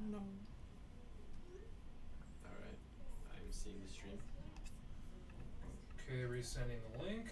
No. Alright. I'm seeing the stream. Okay, resending the link.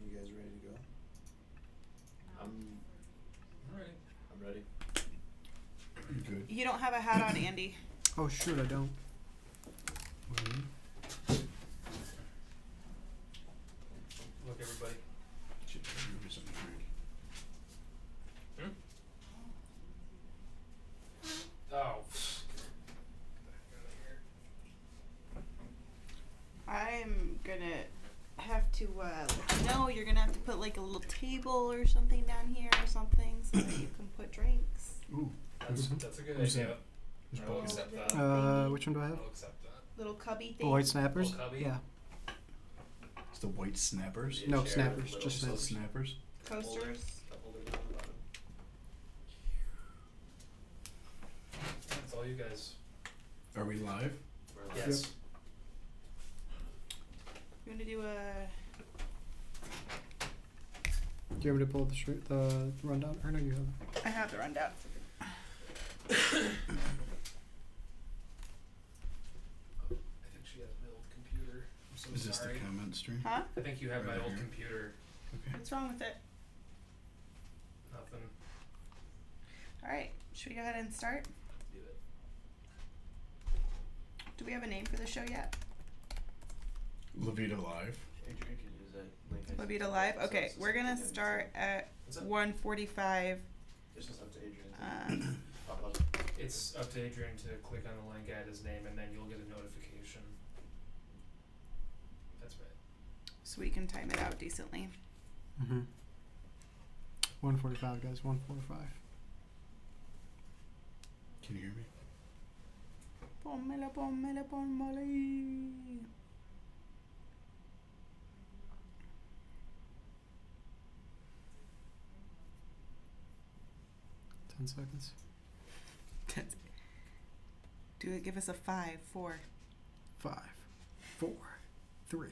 You guys ready to go? Alright. I'm ready. Good. You don't have a hat on, Andy. Oh shoot, I don't. Look, everybody. Should give me something to drink. Oh. I'm gonna have to let you know you're gonna have to put like a little table or something down here or something so that you can put drinks. Ooh. That's a good Who's idea. that? Who's I'll Paul? accept that. Which one do I have? I'll accept that. Little cubby The thing. white snappers? Little cubby? Yeah. It's the white snappers. No, Chair, snappers, little just Just the snappers. snappers. Coasters. Cup holder down the bottom. That's all you guys. Are we live? We're live. Yes. You wanna do a Do you want me to pull the rundown? Or no, you have it. I have the rundown. I think she has my old computer. I'm so Is this sorry. the comment stream? Huh? I think you have my Right old here. computer. Okay. What's wrong with it? Nothing. Alright, should we go ahead and start? Do it. Do we have a name for the show yet? Levita Live. Adrian can use that link. I Levita sent. Live? So Okay, it's just we're gonna again, start at What's up? 1:45. It's just up to Adrian. Um, Pop up. It's up to Adrian to click on the link, add his name, and then you'll get a notification. That's right. so we can time it out decently. 145, guys. 145. Can you hear me? Pónmela, pónmela, pónmela ahí. Ten seconds. Do it. Give us a 5, 4. 5, 4, 3.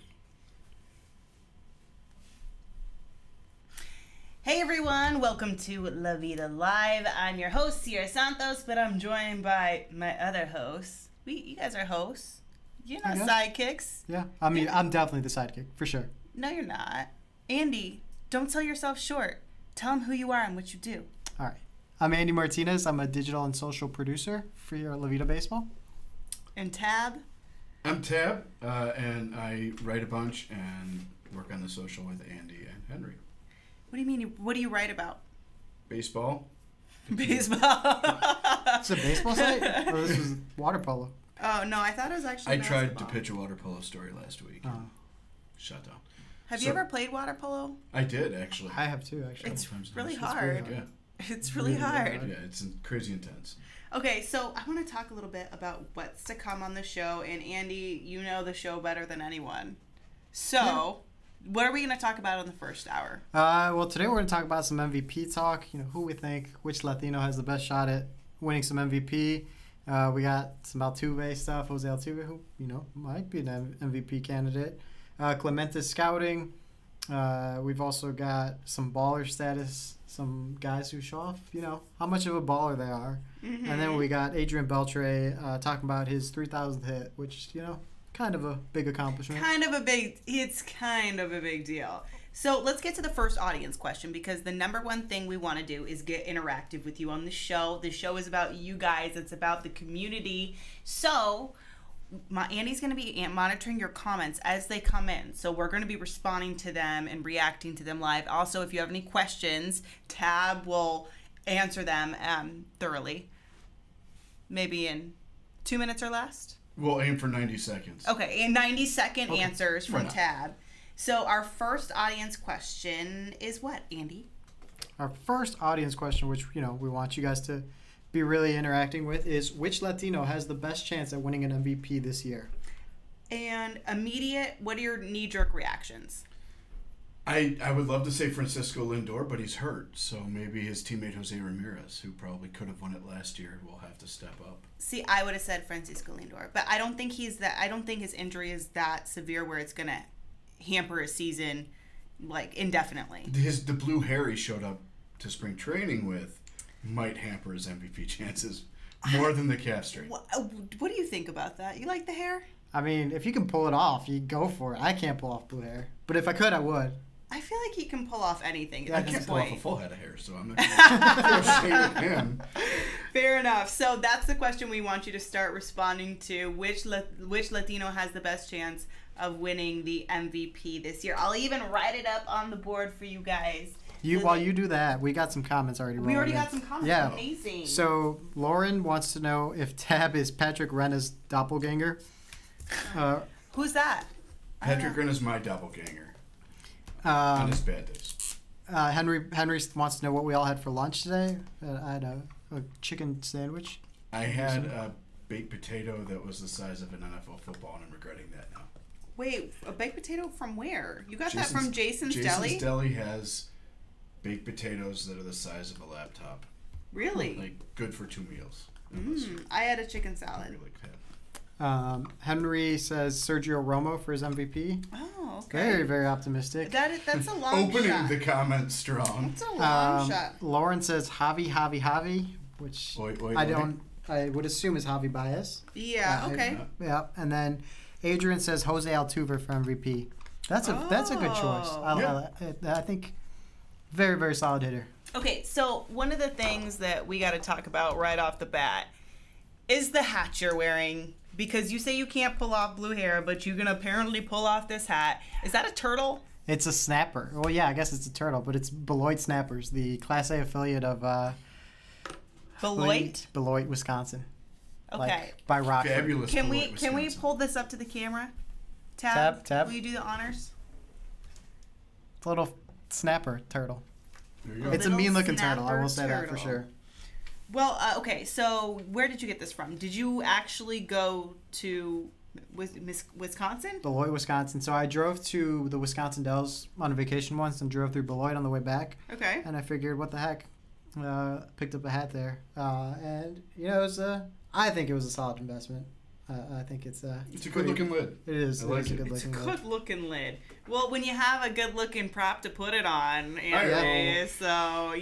Hey everyone, welcome to La Vida Live. I'm your host, Sierra Santos, but I'm joined by my other hosts. You guys are hosts. You're not I guess. sidekicks. Yeah, I mean, I'm definitely the sidekick for sure. No, you're not. Andy, don't sell yourself short. Tell them who you are and what you do. All right. I'm Andy Martinez. I'm a digital and social producer for here at La Vida Baseball. And Tab, I'm Tab, and I write a bunch and work on the social with Andy and Henry. what do you mean? What do you write about? Baseball. Baseball. It's a baseball site? Or this was water polo? Oh, no, I thought it was actually I tried to basketball. pitch a water polo story last week. Oh. Shut down. Have you So- ever played water polo? I did actually. I have too, actually. It's Sometimes really it's hard. Yeah. It's really Really hard. hard. Yeah, it's crazy intense. Okay, so I want to talk a little bit about what's to come on the show. And Andy, you know the show better than anyone. So, what are we going to talk about in the first hour? Well, today we're going to talk about some MVP talk. You know, who we think, which Latino has the best shot at winning some MVP. We got some Altuve stuff, Jose Altuve, who, you know, might be an MVP candidate. Clemente scouting. We've also got some baller status, some guys who show off, you know, how much of a baller they are. Mm-hmm. And then we got Adrian Beltre talking about his 3,000th hit, which, you know, kind of a big accomplishment. It's kind of a big deal. So let's get to the first audience question, because the number one thing we want to do is get interactive with you on the show. The show is about you guys. It's about the community. So Andy's going to be monitoring your comments as they come in. So we're going to be responding to them and reacting to them live. Also, if you have any questions, Tab will answer them thoroughly. Maybe in 2 minutes or less. We'll aim for 90 seconds. Okay, and 90-second Okay. answers Why from not? Tab. So our first audience question is what, Andy? Our first audience question, which we want you guys to be really interacting with, is which Latino has the best chance at winning an MVP this year? And immediate, what are your knee-jerk reactions? I would love to say Francisco Lindor, but he's hurt. So maybe his teammate Jose Ramirez, who probably could have won it last year, will have to step up. See, I would have said Francisco Lindor, but I don't think I don't think his injury is that severe where it's gonna hamper his season like indefinitely. The blue hair he showed up to spring training with might hamper his MVP chances more than the calf strain. What do you think about that? You like the hair? I mean, if you can pull it off, you go for it. I can't pull off blue hair, but if I could, I would. I feel like he can pull off anything Yeah, I at can't this pull off a point. full head of hair, so I'm not going to throw shade at him. Fair enough. So that's the question we want you to start responding to. Which Latino has the best chance of winning the MVP this year? I'll even write it up on the board for you guys. While you do that, we got some comments already. We already rolling got in. some comments. Yeah. Amazing. So Lauren wants to know if Tab is Patrick Renna's doppelganger. Who's that? Patrick Green is my doppelganger on his bad days. Henry wants to know what we all had for lunch today. I had a chicken sandwich. I had a baked potato that was the size of an NFL football, and I'm regretting that now. Wait, a baked potato from where? You got Jason's- that from Jason's Deli? Jason's Deli has baked potatoes that are the size of a laptop. Really? Like, good for 2 meals. Unless you I had a chicken salad. really fat. Henry says Sergio Romo for his MVP. Oh, okay. Very, very optimistic. That's a long Opening shot. the comments strong. That's a long shot. Lauren says Javi, which Oi, I would assume is Javi Baez. Yeah, okay. Yeah, and then Adrian says Jose Altuve for MVP. That's a good choice. Oh. I think very, very solid hitter. Okay, so one of the things that we got to talk about right off the bat is the hat you're wearing. Because you say you can't pull off blue hair, but you can apparently pull off this hat. Is that a turtle? It's a snapper. Well, yeah, I guess it's a turtle, but it's Beloit Snappers, the Class A affiliate of Beloit? Beloit, Wisconsin. Okay. Like, by Rockford. Fabulous. Can we Beloit, can we Wisconsin. pull this up to the camera? Tab. Will you do the honors? It's a little snapper turtle. There you go. It's a Little mean-looking turtle. I will say snapper that for turtle. sure. Well, okay. So where did you get this from? Did you actually go to Wisconsin? Beloit, Wisconsin. So I drove to the Wisconsin Dells on a vacation once and drove through Beloit on the way back. Okay. And I figured, what the heck? Picked up a hat there. And, it was I think it was a solid investment. I think it's a good looking lid. It is. I It like is a it. good It's a looking lid. good looking lid. Well, when you have a good looking prop to put it on, know. anyway, so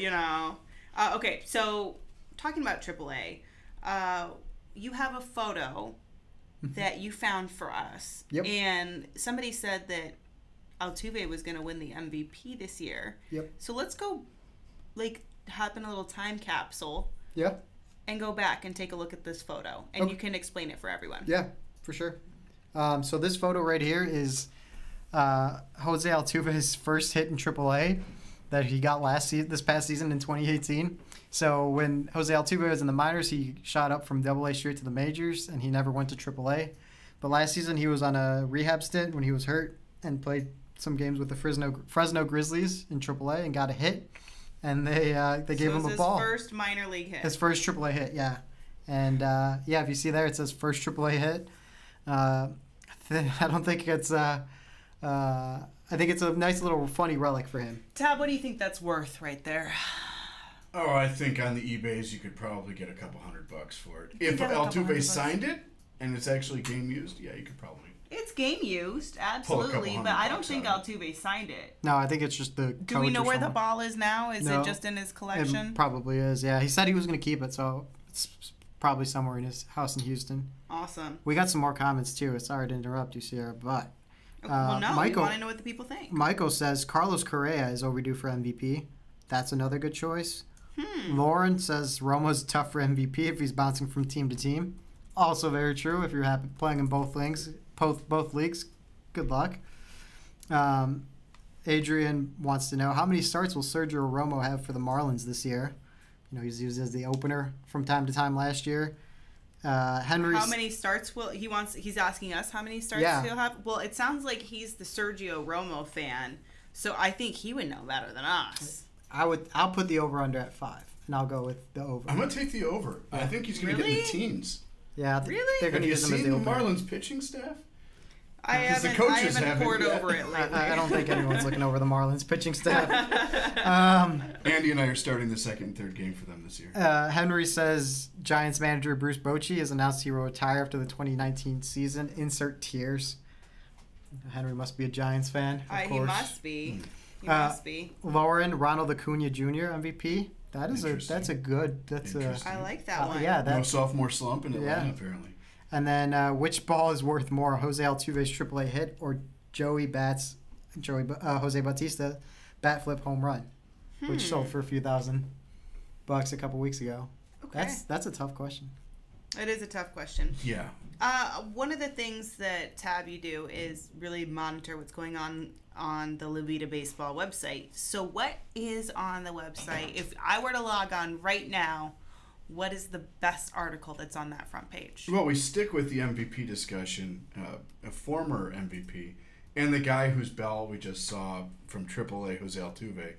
okay, so talking about AAA, you have a photo that you found for us, Yep. and somebody said that Altuve was going to win the MVP this year. Yep. So let's go, hop in a little time capsule Yeah. and go back and take a look at this photo, and Okay. you can explain it for everyone. Yeah, for sure. So this photo right here is Jose Altuve's first hit in AAA that he got this past season in 2018. So when Jose Altuve was in the minors, he shot up from AA straight to the majors, and he never went to AAA. But last season, he was on a rehab stint when he was hurt and played some games with the Fresno Grizzlies in AAA and got a hit. And they gave him a ball. His first minor league hit. His first AAA hit, yeah. And, if you see there, it says first AAA hit. I don't think it's I think it's a nice little funny relic for him. Tab, what do you think that's worth right there? Oh, I think on the eBays you could probably get a couple $100 for it. You If can get a couple Altuve $100. signed it and it's actually game used, yeah, you could probably. It's game used, Pull a absolutely, couple but I don't $100 think out of Altuve signed it. No, I think it's just the Do we coach know or where the someone. ball is now? Is No. it just in his collection? It probably is, yeah. He said he was going to keep it, so it's probably somewhere in his house in Houston. Awesome. We got some more comments, too. Sorry to interrupt you, Sierra, but Well, no, Michael- we want to know what the people think. Michael says Carlos Correa is overdue for MVP. That's another good choice. Hmm. Lauren says Romo's tough for MVP if he's bouncing from team to team. Also very true. If you're happy playing in both leagues, both leagues, good luck. Adrian wants to know, how many starts will Sergio Romo have for the Marlins this year? You know, he's used as the opener from time to time last year. Henry's, How many starts will he wants? He's asking us how many starts Yeah. he'll have. Well, it sounds like he's the Sergio Romo fan, so I think he would know better than us. I'll put the over under at 5, and I'll go with the over. I'm going to take the over. I think he's going to get in the Really? teens. Yeah, Really? they're Have going to you use him as seen the the opener. Marlins pitching staff? I Because the haven't, coaches haven't poured yet. over it lately. I don't think anyone's looking over the Marlins pitching staff. Andy and I are starting the second and third game for them this year. Henry says Giants manager Bruce Bochy has announced he will retire after the 2019 season. Insert tears. Henry must be a Giants fan, of He course. must be. He Uh, must be. Lauren, Ronald Acuna Jr. MVP. That's Interesting. a good. That's a Interesting. I like that one. yeah. No That sophomore slump in Atlanta, Yeah. apparently. and then which ball is worth more, Jose Altuve's AAA hit or Jose Bautista bat flip home run, which sold for a few $1,000 a couple weeks ago. Okay. That's a tough question. It is a tough question. Yeah. One of the things that Tab you do is really monitor what's going on the La Vida Baseball website. So what is on the website? If I were to log on right now, what is the best article that's on that front page? Well, we stick with the MVP discussion. A former MVP and the guy whose bell we just saw from AAA, Jose Altuve.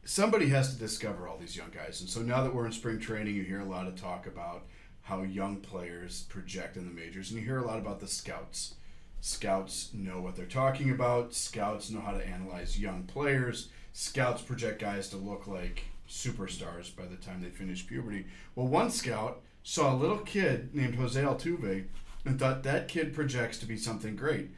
Somebody has to discover all these young guys. And so now that we're in spring training, you hear a lot of talk about how young players project in the majors. And you hear a lot about the scouts. Scouts know what they're talking about. Scouts know how to analyze young players. Scouts project guys to look like superstars by the time they finish puberty. Well, one scout saw a little kid named Jose Altuve and thought that kid projects to be something great,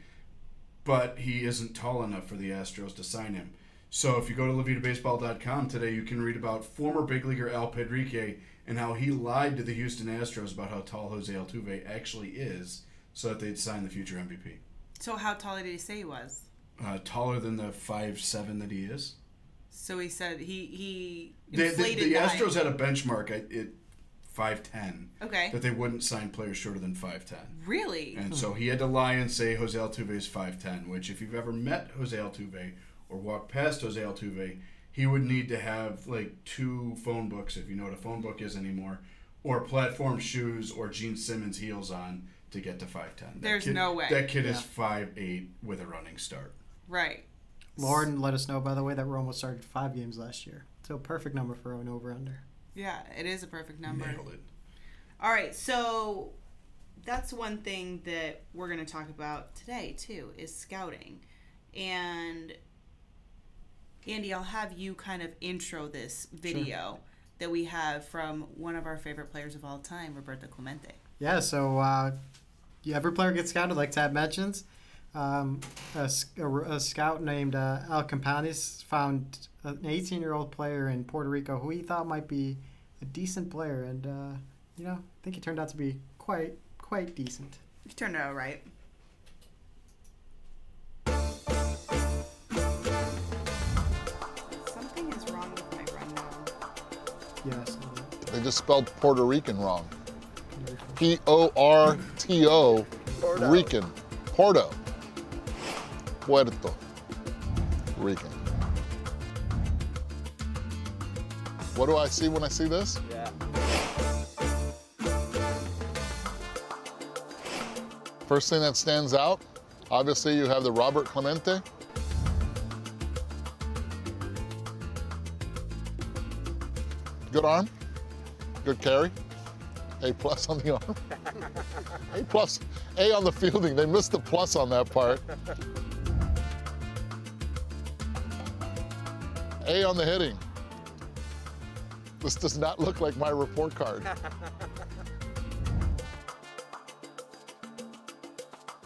but he isn't tall enough for the Astros to sign him. So if you go to LaVitaBaseball.com today, you can read about former big leaguer Al Pedrique and how he lied to the Houston Astros about how tall Jose Altuve actually is so that they'd sign the future MVP. So how tall did he say he was? Taller than the 5'7" that he is. So he said he The inflated that. Astros had a benchmark at 5'10", Okay. that they wouldn't sign players shorter than 5'10". Really? And so he had to lie and say Jose Altuve is 5'10", which if you've ever met Jose Altuve or walked past Jose Altuve, he would need to have like 2 phone books, if you know what a phone book is anymore, or platform shoes or Gene Simmons heels on to get to 5'10". There's no way. That kid is Yeah. 5'8" with a running start. Right. Lauren let us know, by the way, that Romo started 5 games last year. So perfect number for an over-under. Yeah, it is a perfect number. Nailed it. All right, so that's one thing that we're going to talk about today, too, is scouting. And, Andy, I'll have you kind of intro this video that we have from one of our favorite players of all time, Roberto Clemente. Yeah, so every player gets scouted, like Tab mentions. A scout named Al Campanis found an 18-year-old player in Puerto Rico who he thought might be a decent player, and I think he turned out to be quite decent. You turned it out right. Something is wrong with my rundown. Yes. They just spelled Puerto Rican wrong. P-O-R-T-O, Rican. Puerto Rican. What do I see when I see this? Yeah. First thing that stands out, obviously you have the Robert Clemente. Good arm, good carry. A plus on the arm. A plus, A on the fielding. They missed the plus on that part. A on the hitting. This does not look like my report card.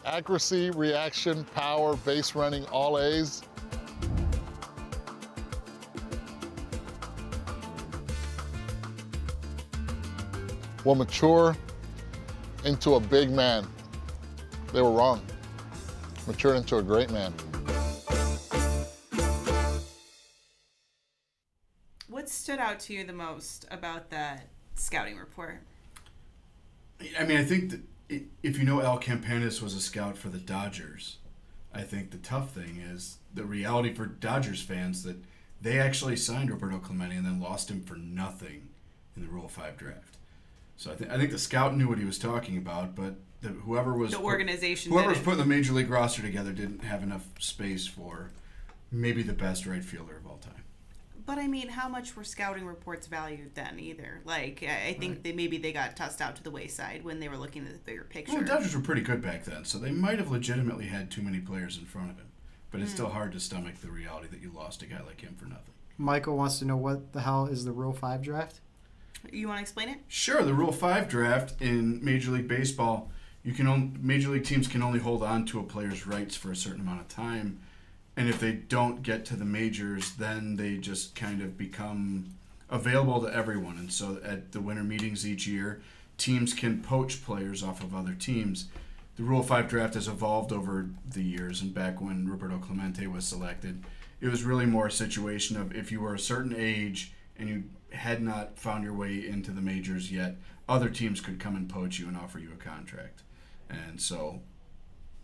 Accuracy, reaction, power, base running, all A's. Will mature into a big man. They were wrong. Matured into a great man. What stood out to you the most about that scouting report? I mean, I think that if you know Al Campanis was a scout for the Dodgers, I think the tough thing is the reality for Dodgers fans that they actually signed Roberto Clemente and then lost him for nothing in the Rule 5 draft. So I think the scout knew what he was talking about, but whoever was The organization whoever was didn't. putting the major league roster together didn't have enough space for maybe the best right fielder of all time. But I mean, how much were scouting reports valued then? Either like I think Right. they got tossed out to the wayside when they were looking at the bigger picture. Well, the Dodgers were pretty good back then, so they might have legitimately had too many players in front of him. But it's still hard to stomach the reality that you lost a guy like him for nothing. Michael wants to know what the hell is the Rule 5 draft? You want to explain it? Sure, the Rule 5 draft in Major League Baseball, Major League teams can only hold on to a player's rights for a certain amount of time. And if they don't get to the majors, then they just kind of become available to everyone. And so at the winter meetings each year, teams can poach players off of other teams. The Rule 5 draft has evolved over the years, and back when Roberto Clemente was selected, it was really more a situation of if you were a certain age and you had not found your way into the majors yet, other teams could come and poach you and offer you a contract. And so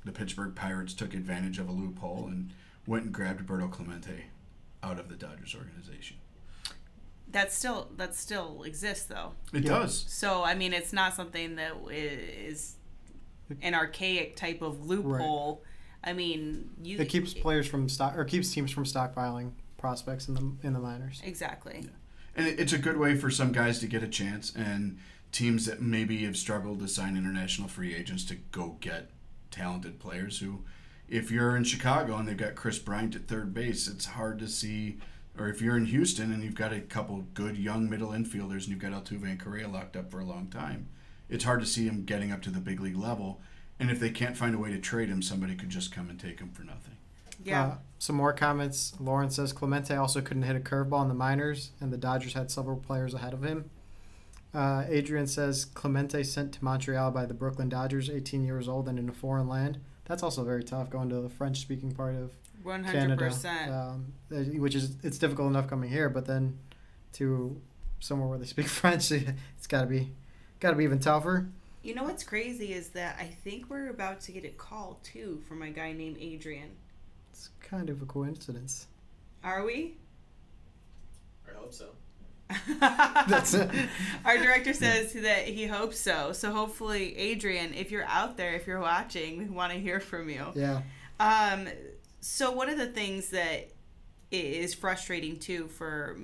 the Pittsburgh Pirates took advantage of a loophole and went and grabbed Roberto Clemente out of the Dodgers organization. That still exists though. It Yeah. does. So I mean, it's not something that is an archaic type of loophole. I mean, It keeps players from keeps teams from stockpiling prospects in the minors. exactly. Yeah. And it's a good way for some guys to get a chance, and teams that maybe have struggled to sign international free agents to go get talented players who, if you're in Chicago and they've got Chris Bryant at third base, it's hard to see. Or if you're in Houston and you've got a couple good young middle infielders and you've got Altuve and Correa locked up for a long time, it's hard to see him getting up to the big league level. And if they can't find a way to trade him, somebody could just come and take him for nothing. Yeah. Some more comments. Lauren says Clemente also couldn't hit a curveball in the minors, and the Dodgers had several players ahead of him. Adrian says Clemente sent to Montreal by the Brooklyn Dodgers, 18 years old and in a foreign land. That's also very tough, going to the French-speaking part of 100%. Canada, which is it's difficult enough coming here, but then to somewhere where they speak French, it's got to be even tougher. You know what's crazy is that I think we're about to get a call too from a guy named Adrian. It's kind of a coincidence. Are we? I hope so. That's it. Our director says that he hopes so. So hopefully, Adrian, if you're out there, if you're watching, we want to hear from you. Yeah. So one of the things that is frustrating too for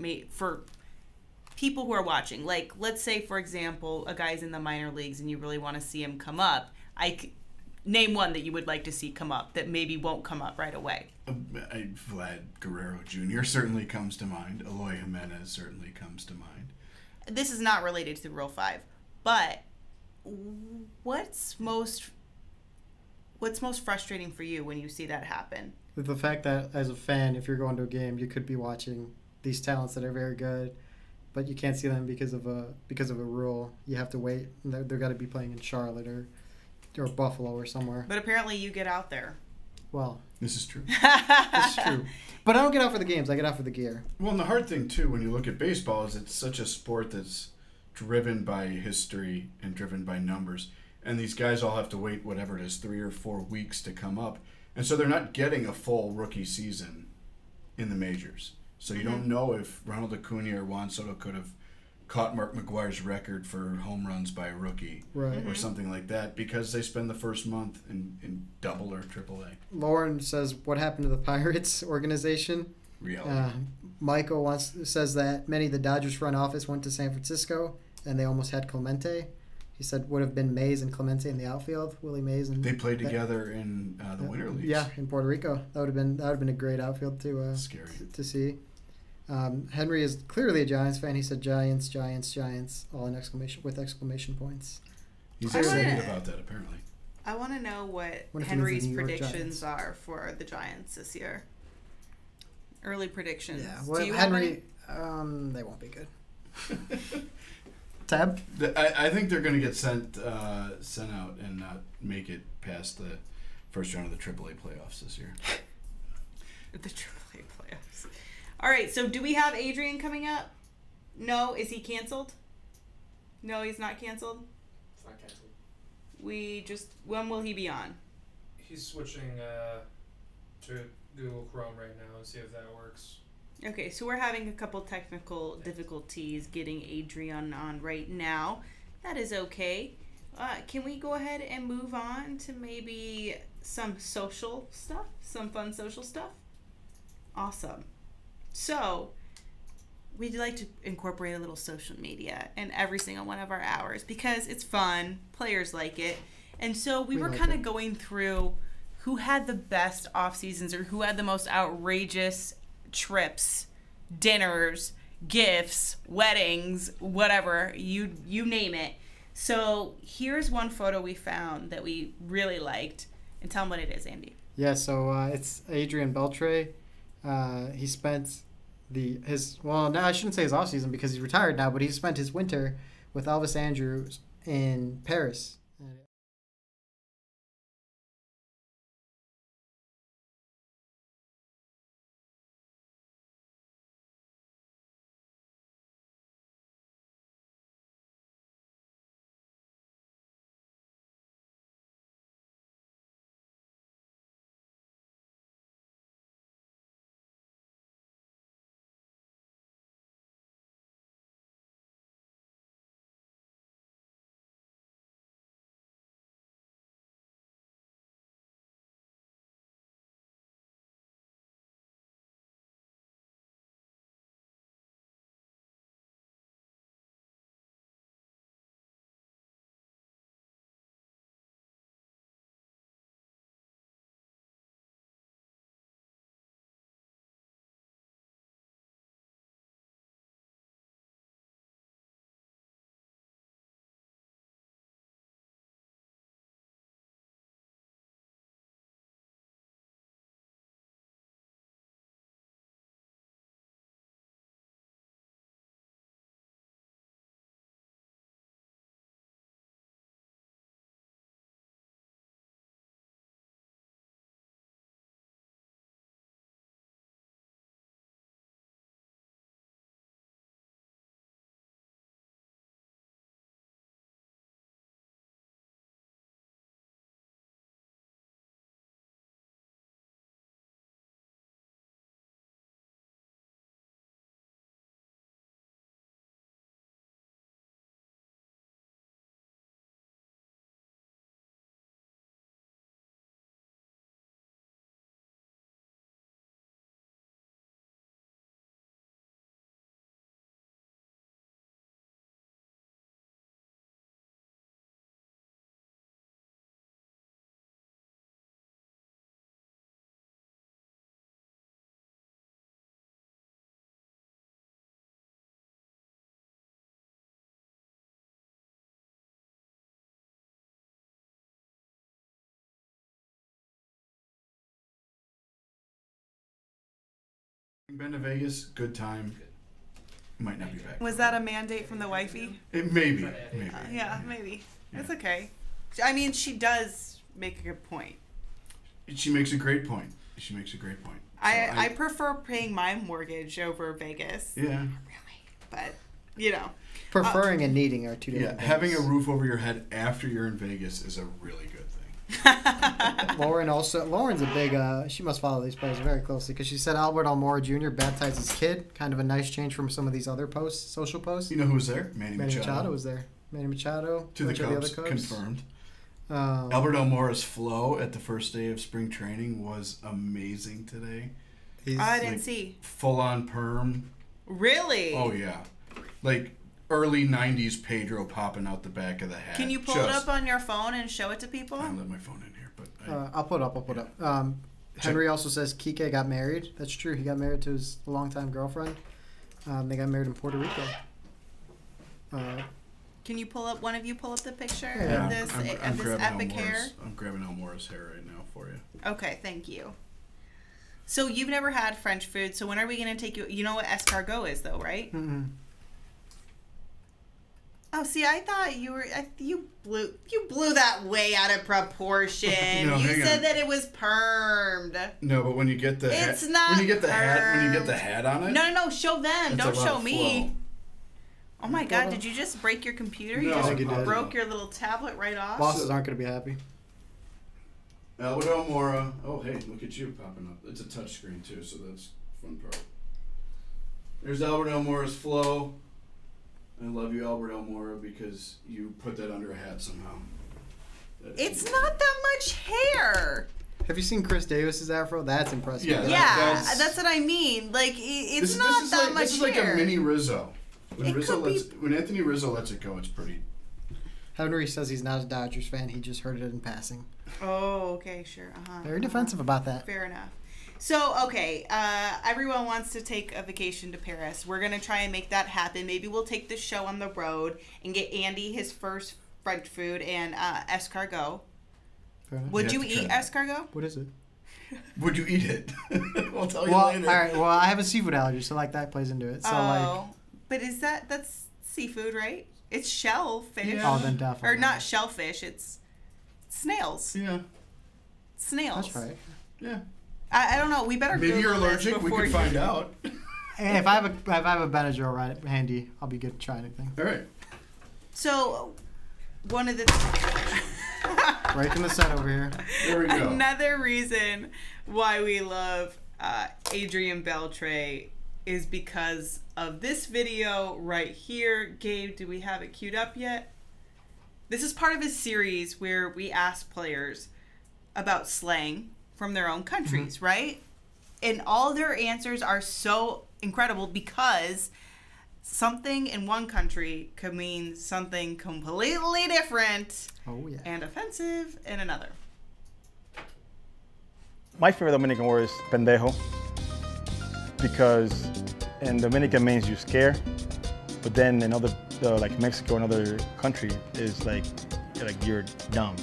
people who are watching, like let's say for example, a guy's in the minor leagues and you really want to see him come up. Name one that you would like to see come up that maybe won't come up right away. Vlad Guerrero Jr. certainly comes to mind. Eloy Jimenez certainly comes to mind. This is not related to the Rule 5, but what's most frustrating for you when you see that happen? The fact that as a fan, if you're going to a game, you could be watching these talents that are very good, but you can't see them because of a rule. You have to wait. They've got to be playing in Charlotte or Buffalo or somewhere. But apparently you get out there. Well, This is true. it's true. But I don't get out for the games. I get out for the gear. Well, and the hard thing, too, when you look at baseball is it's such a sport that's driven by history and driven by numbers. And these guys all have to wait, whatever it is, 3 or 4 weeks to come up. And so they're not getting a full rookie season in the majors. So you don't know if Ronald Acuna or Juan Soto could have caught Mark McGuire's record for home runs by a rookie Right. or something like that because they spend the first month in double or triple A. Lauren says, what happened to the Pirates organization? Reality. Michael says that many of the Dodgers front office went to San Francisco and they almost had Clemente. He said would have been Mays and Clemente in the outfield. Willie Mays and They played together in the Winter Leagues. Yeah, in Puerto Rico. That would have been a great outfield to Scary. to see. Henry is clearly a Giants fan. He said Giants, Giants, Giants, all in exclamation points. He's I excited wanna- about that, apparently. I want to know what What if it means Henry's the New York predictions Giants? are for the Giants this year. Early predictions. Yeah, Do well, you have any? Henry, they won't be good. Tab? I think they're going to get sent out and not make it past the first round of the AAA playoffs this year. The AAA playoffs. All right, so do we have Adrian coming up? No, is he canceled? No, he's not canceled. It's not canceled. when will he be on? He's switching to Google Chrome right now and see if that works. Okay, so we're having a couple technical difficulties getting Adrian on right now. That is okay. Can we go ahead and move on to maybe some social stuff? Some fun social stuff? Awesome. So, we'd like to incorporate a little social media in every single one of our hours because it's fun. Players like it. And so we were like kind of it. going through who had the best off seasons or who had the most outrageous trips, dinners, gifts, weddings, whatever, you name it. So here's one photo we found that we really liked. And tell them what it is, Andy. Yeah, so it's Adrian Beltre. He spent now I shouldn't say his off season because he's retired now, but he spent his winter with Elvis Andrews in Paris. Been to Vegas, good time. Might not be back. Was that a mandate from the wifey? It maybe. Yeah, maybe. Yeah. It's okay. I mean, she does make a good point. She makes a great point. So I prefer paying my mortgage over Vegas. Yeah. Really. But, you know. Preferring and needing are two different things. Having a roof over your head after you're in Vegas is a really good thing. Lauren's a big, she must follow these players very closely because she said Albert Almora Jr. baptized his kid. Kind of a nice change from some of these other social posts. You know who was there? Manny Machado was there. Manny Machado. To the Cubs, confirmed. Albert Almora's flow at the first day of spring training was amazing today. I didn't see. Full on perm. Really? Oh, yeah. Like early 90s Pedro popping out the back of the hat. Can you pull it up on your phone and show it to people? I don't let my phone in here, but I'll put it up. Henry also says Kike got married. That's true. He got married to his longtime girlfriend. They got married in Puerto Rico. Can you pull up the picture Yeah. of this epic hair? I'm grabbing Almora's hair right now for you. Okay, thank you. So you've never had French food, so when are we going to take you? You know what escargot is, though, right? Mm-hmm. Oh, see, I thought you blew that way out of proportion. No, you hang said on. that it was permed. No, but when you get the It's hat, not when you get the permed. hat on it, No, show them. it's Don't a lot show of me. flow. Oh my God! Did you just break your computer? You No, just I think you did. broke your little tablet right off. Bosses aren't going to be happy. Albert Almora. Oh, hey, look at you popping up. It's a touch screen too, so that's the fun part. There's Albert Almora's flow. I love you, Albert Almora, because you put that under a hat somehow. It's not that much hair. Have you seen Chris Davis's afro? That's impressive. Yeah, Yeah, that's- that's what I mean. Like, it's This not is that like, much This is like hair. a mini Rizzo. It could be- When Anthony Rizzo lets it go, it's pretty. Henry says he's not a Dodgers fan. He just heard it in passing. Oh, okay, sure. Very defensive about that. Fair enough. So, okay, everyone wants to take a vacation to Paris. We're going to try and make that happen. Maybe we'll take the show on the road and get Andy his first French food and escargot. Fair enough. Would You you have to eat try escargot? What is it? Would you eat it? I'll tell you Well, later. all right. Well, I have a seafood allergy, so like that plays into it. So But that's seafood, right? It's shellfish. Yeah. oh, then definitely. Or not shellfish, it's snails. Yeah. Snails. That's right. Yeah. I don't know. We better Maybe Google you're this allergic. We before could you- find out. And if I have a Benadryl right handy, I'll be good to try anything. All right. So, one of the Breaking the set over here. There we go. another reason why we love Adrian Beltre is because of this video right here. Gabe, do we have it queued up yet? This is part of his series where we ask players about slang from their own countries, right? And all their answers are so incredible because something in one country could mean something completely different Oh yeah. and offensive in another. My favorite Dominican word is pendejo because in Dominican means you scare, but then in other like Mexico and other country is like you're dumb.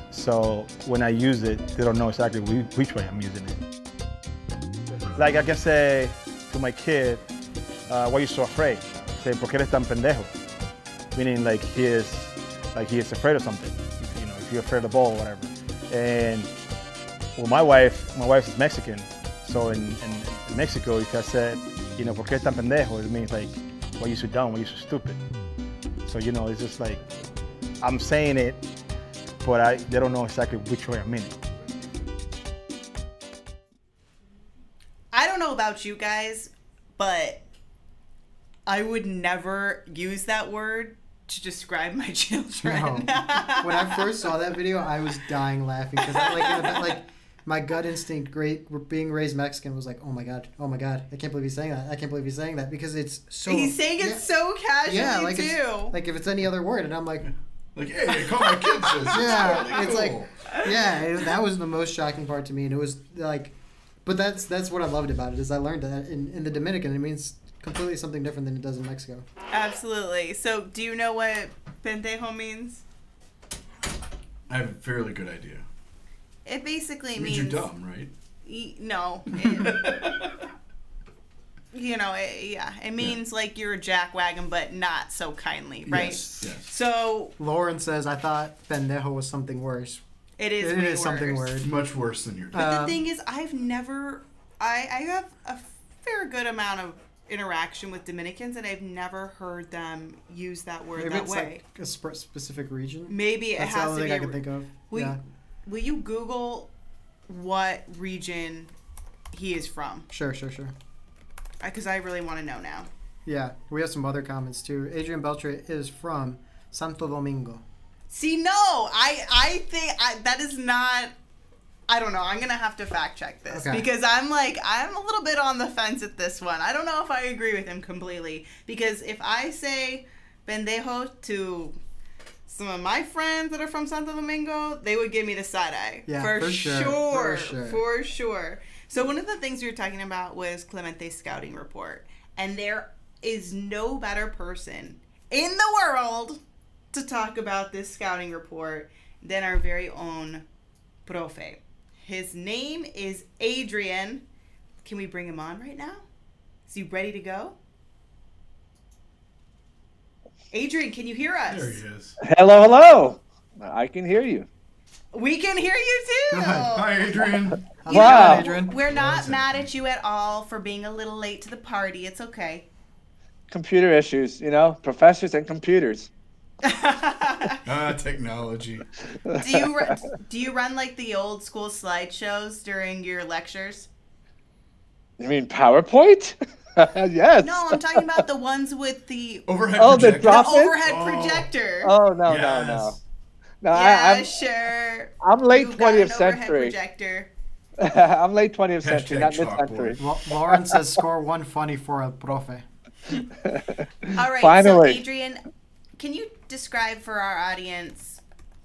So when I use it, they don't know exactly which way I'm using it. Like I can say to my kid, why are you so afraid? Say, ¿por qué eres tan pendejo? Meaning like he is afraid of something. You know, if you're afraid of the ball or whatever. And well, my wife is Mexican, so in Mexico, if I said, you know, ¿por qué tan pendejo? It means like, why are you so dumb? Why are you so stupid? So you know, it's just like I'm saying it, but they don't know exactly which way I mean it. I don't know about you guys, but I would never use that word to describe my children. No. When I first saw that video, I was dying laughing because like my gut instinct, being raised Mexican, was like, oh my god, I can't believe he's saying that. I can't believe he's saying that because it's so. He's saying it so casually like too. It's, like if it's any other word, and I'm like, Like, hey, I call my kids this. yeah, really it's cool. like, that was the most shocking part to me, and it was like, but that's what I loved about it is I learned that in the Dominican it means completely something different than it does in Mexico. Absolutely. So, do you know what pendejo means? I have a fairly good idea. It basically It means means you're dumb, right? No. It means like you're a jackwagon, but not so kindly, right? Yes, yes. So Lauren says, I thought pendejo was something worse. it is. It way is something worse. worse. Much worse than you're dumb. But the thing is, I have a fair good amount of interaction with Dominicans, and I've never heard them use that word Maybe that it's way. like a specific region. Maybe it That's the has only to thing be. I can think of. Will, Yeah, will you Google what region he is from? sure. Because I really want to know now. Yeah, we have some other comments too. Adrian Beltre is from Santo Domingo. See, no, I think that is not. I don't know. I'm gonna have to fact check this Okay. because I'm a little bit on the fence at this one. I don't know if I agree with him completely because if I say pendejo to some of my friends that are from Santo Domingo, they would give me the side eye. Yeah, for for sure. For sure. So one of the things we were talking about was Clemente's scouting report, and there is no better person in the world to talk about this scouting report than our very own profe. His name is Adrian. Can we bring him on right now? Is he ready to go? Adrian, can you hear us? There he is. Hello. I can hear you. We can hear you too. Good. Hi, Adrian. How's Wow. it going, Adrian? We're not Listen. mad at you at all for being a little late to the party. It's okay. computer issues, professors and computers. Technology. Do you run like the old school slideshows during your lectures? You mean PowerPoint? Yes. No, I'm talking about the ones with the Overhead the projector. drop the overhead projector. Oh, no. Yes. No, Yeah, sure. I'm late You've got 20th an overhead century. Projector. I'm late 20th century, Hashtag not chalkboard. mid-century. Lauren says score 1 for El Profe. All right, Finally. so Adrian, can you describe for our audience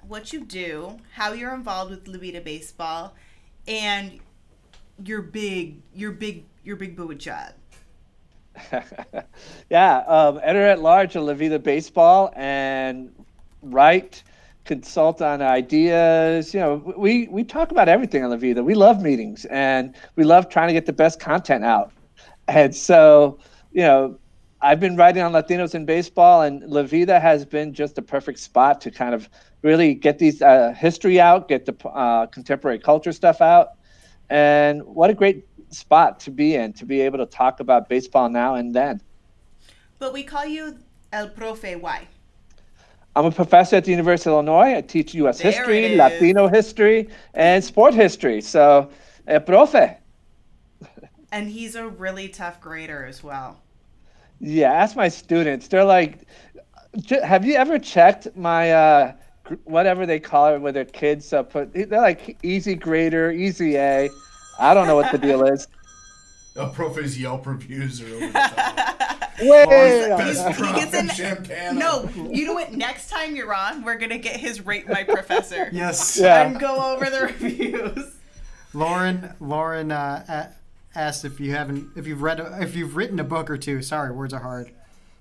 what you do, how you're involved with La Vida Baseball, and your big boo job? Yeah, editor at large of La Vida Baseball, and write, consult on ideas. We talk about everything on La Vida. We love meetings, and we love trying to get the best content out. And so, I've been writing on Latinos in baseball, and La Vida has been just a perfect spot to kind of really get these history out, get the contemporary culture stuff out. And what a great spot to be in, to be able to talk about baseball now and then. But we call you El Profe. Why? I'm a professor at the University of Illinois. I teach U.S. There it history, is. Latino history, and sport history. So, profe. And he's a really tough grader as well. Yeah, ask my students. They're like, have you ever checked my, whatever they call it, where their kids they're like easy grader, easy A. I don't know what the deal is. El Profe's Yelp reviews are over the top. Wait. He gets in. Champagne. No, you know what? Next time you're on, we're gonna get his Rate My Professor. Yes. Yeah. And go over the reviews. Lauren asked if you've written a book or two. Sorry, words are hard.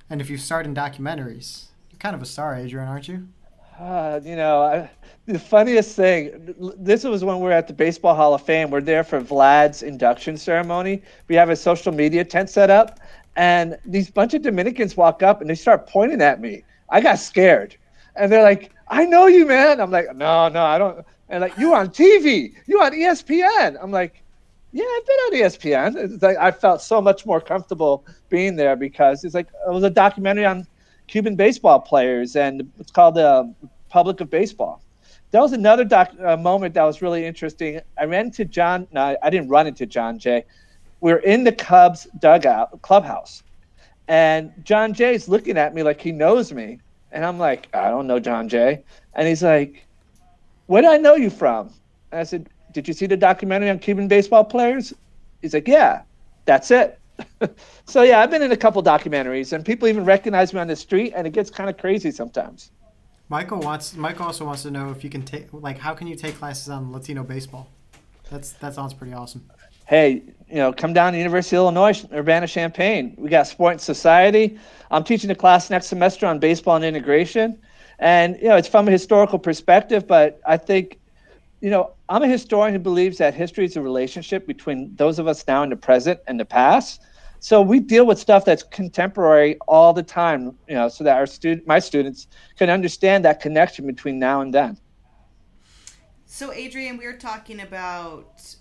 And if you've starred in documentaries. You're kind of a star, Adrian, aren't you? The funniest thing, this was when we were at the Baseball Hall of Fame. We're there for Vlad's induction ceremony. We have a social media tent set up, and these bunch of Dominicans walk up and they start pointing at me. I got scared. And they're like, "I know you, man." I'm like, no, I don't. And like, "You on TV, you on ESPN." I'm like, "Yeah, I've been on ESPN." It's like, I felt so much more comfortable being there because it was a documentary on Cuban baseball players, and it's called the Republic of Baseball. That was another moment that was really interesting. I ran into John. No, I didn't run into John Jay. We were in the Cubs clubhouse, and John Jay's looking at me like he knows me, and I'm like, "I don't know John Jay," and he's like, "Where do I know you from?" And I said, "Did you see the documentary on Cuban baseball players?" He's like, "Yeah, that's it." So yeah, I've been in a couple documentaries, and people even recognize me on the street, and it gets kind of crazy sometimes. Michael also wants to know if you can take, how can you take classes on Latino baseball? That sounds pretty awesome. Hey, come down to University of Illinois, Urbana-Champaign. We got Sport and Society. I'm teaching a class next semester on baseball and integration. And, it's from a historical perspective, but I think, I'm a historian who believes that history is a relationship between those of us now in the present and the past. So we deal with stuff that's contemporary all the time, so that my students can understand that connection between now and then. So, Adrian, we were talking about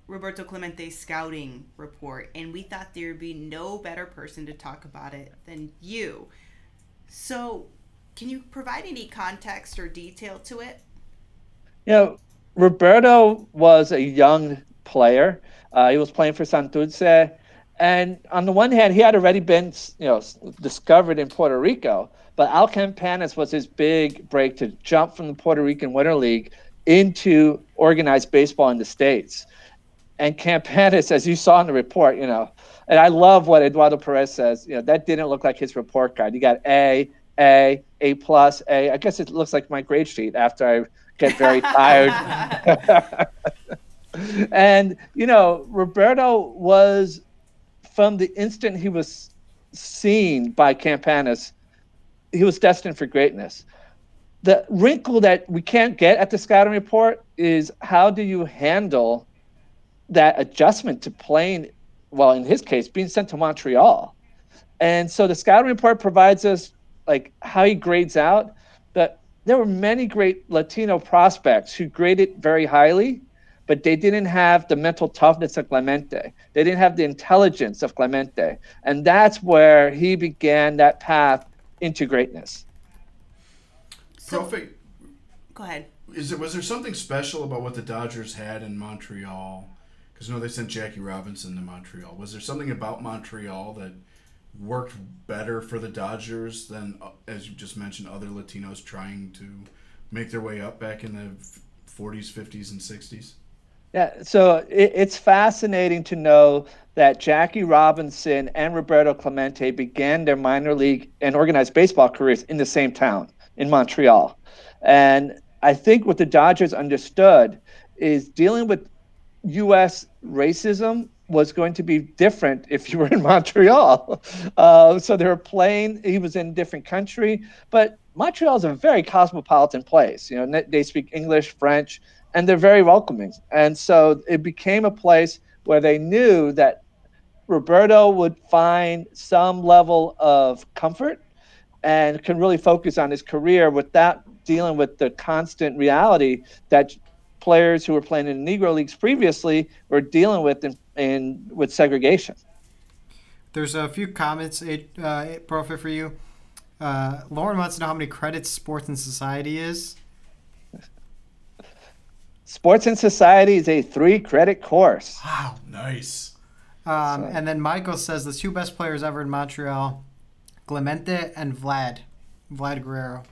Roberto Clemente's scouting report, and we thought there would be no better person to talk about it than you. So, can you provide any context or detail to it? Roberto was a young player. He was playing for Santurce. And on the one hand, he had already been, discovered in Puerto Rico. But Al Campanis was his big break to jump from the Puerto Rican Winter League into organized baseball in the States. And Campanis, as you saw in the report, and I love what Eduardo Perez says, that didn't look like his report card. You got A+, A+, A. I guess it looks like my grade sheet after I get very tired. And, Roberto was, from the instant he was seen by Campanis, he was destined for greatness. The wrinkle that we can't get at the scouting report is how do you handle that adjustment to playing, well, in his case, being sent to Montreal. And so the scouting report provides us how he grades out, but there were many great Latino prospects who graded very highly, but they didn't have the mental toughness of Clemente. They didn't have the intelligence of Clemente. And that's where he began that path into greatness. So, Profe, go ahead. was there something special about what the Dodgers had in Montreal? Because they sent Jackie Robinson to Montreal. Was there something about Montreal that worked better for the Dodgers than, as you just mentioned, other Latinos trying to make their way up back in the 40s, 50s, and 60s? Yeah, so it's fascinating to know that Jackie Robinson and Roberto Clemente began their minor league and organized baseball careers in the same town, in Montreal. And I think what the Dodgers understood is dealing with U.S. racism was going to be different if you were in Montreal. So they were playing, he was in a different country, but Montreal is a very cosmopolitan place. They speak English, French, and they're very welcoming. And so it became a place where they knew that Roberto would find some level of comfort and can really focus on his career without dealing with the constant reality that players who were playing in the Negro Leagues previously were dealing with with segregation. There's a few comments, Profe, for you. Lauren wants to know how many credits Sports and Society is. Sports and Society is a 3-credit course. Wow, nice. And then Michael says the 2 best players ever in Montreal, Clemente and Vlad Guerrero.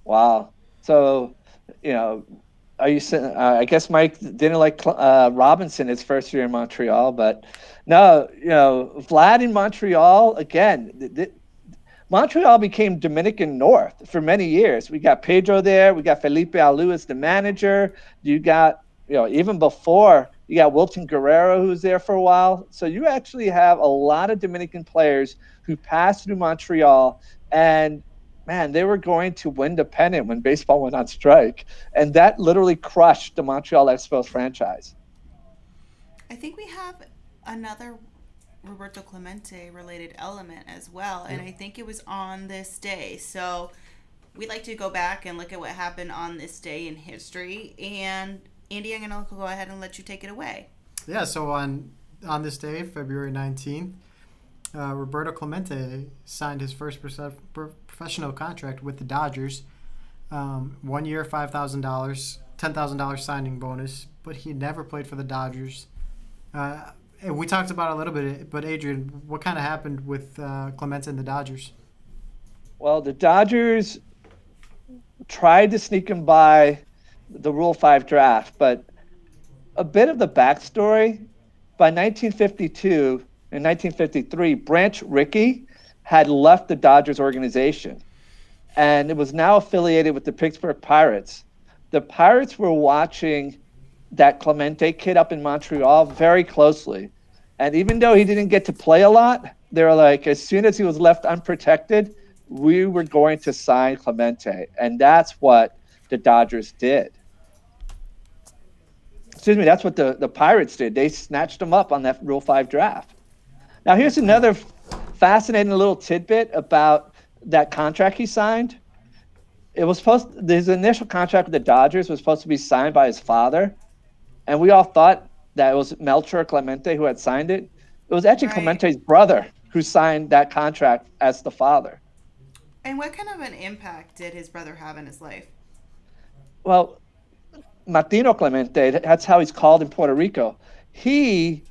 Wow. So, are you saying? I guess Mike didn't like Robinson his first year in Montreal, but no, Vlad in Montreal again. Montreal became Dominican North for many years. We got Pedro there. We got Felipe Alou as the manager. You got, even before, you got Wilton Guerrero who was there for a while. So you actually have a lot of Dominican players who passed through Montreal, and man, they were going to win the pennant when baseball went on strike. And that literally crushed the Montreal Expos franchise. I think we have another Roberto Clemente related element as well. And I think it was on this day. So we like to go back and look at what happened on this day in history. And Andy, I'm going to go ahead and let you take it away. Yeah, so on this day, February 19th, Roberto Clemente signed his first professional contract with the Dodgers. 1 year, $5,000, $10,000 signing bonus, but he never played for the Dodgers. We talked about it a little bit, but Adrian, what kind of happened with Clemente and the Dodgers? Well, the Dodgers tried to sneak him by the Rule 5 draft, but a bit of the backstory, by 1952 and 1953, Branch Rickey had left the Dodgers organization, and it was now affiliated with the Pittsburgh Pirates. The Pirates were watching that Clemente kid up in Montreal very closely. And even though he didn't get to play a lot, they were like, as soon as he was left unprotected, we were going to sign Clemente. And that's what the Dodgers did. Excuse me, that's what the Pirates did. They snatched him up on that Rule 5 draft. Now, here's another fascinating little tidbit about that contract he signed. His initial contract with the Dodgers was supposed to be signed by his father. And we all thought that it was Melchor Clemente who had signed it. It was actually Clemente's brother who signed that contract as the father. And what kind of an impact did his brother have in his life? Well, Martino Clemente, that's how he's called in Puerto Rico. He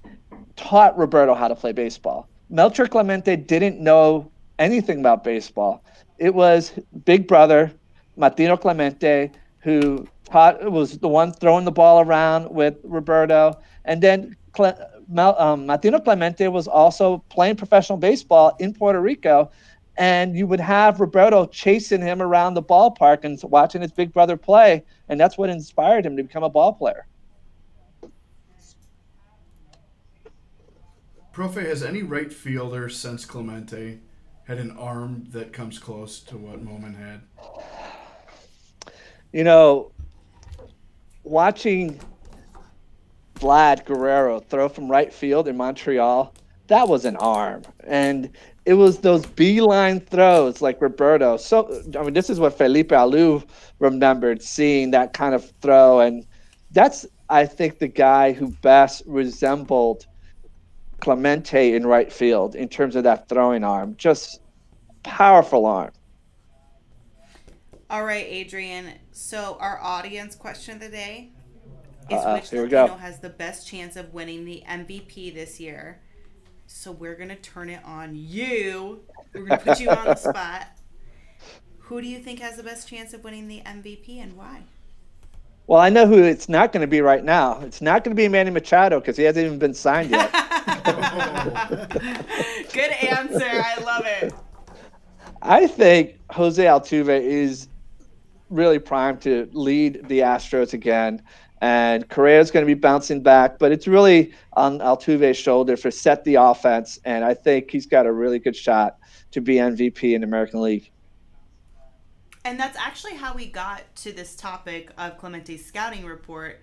taught Roberto how to play baseball. Melchor Clemente didn't know anything about baseball. It was big brother, Martino Clemente, who was the one throwing the ball around with Roberto. And then Martino Clemente was also playing professional baseball in Puerto Rico. And you would have Roberto chasing him around the ballpark and watching his big brother play. And that's what inspired him to become a ball player. Profe, has any right fielder since Clemente had an arm that comes close to what Moman had? Watching Vlad Guerrero throw from right field in Montreal, that was an arm. And it was those beeline throws like Roberto. So, this is what Felipe Alou remembered, seeing that kind of throw. And that's I think, the guy who best resembled Clemente in right field in terms of that throwing arm. Just powerful arm. All right, Adrian. So our audience question of the day is which here we Latino go. has the best chance of winning the MVP this year? So we're going to turn it on you. We're going to put you on the spot. Who do you think has the best chance of winning the MVP and why? Well, I know who it's not going to be right now. It's not going to be Manny Machado because he hasn't even been signed yet. Good answer. I love it. I think Jose Altuve is really primed to lead the Astros again. And Correa's going to be bouncing back, but it's really on Altuve's shoulder for set the offense. And I think he's got a really good shot to be MVP in the American League. And that's actually how we got to this topic of Clemente's scouting report,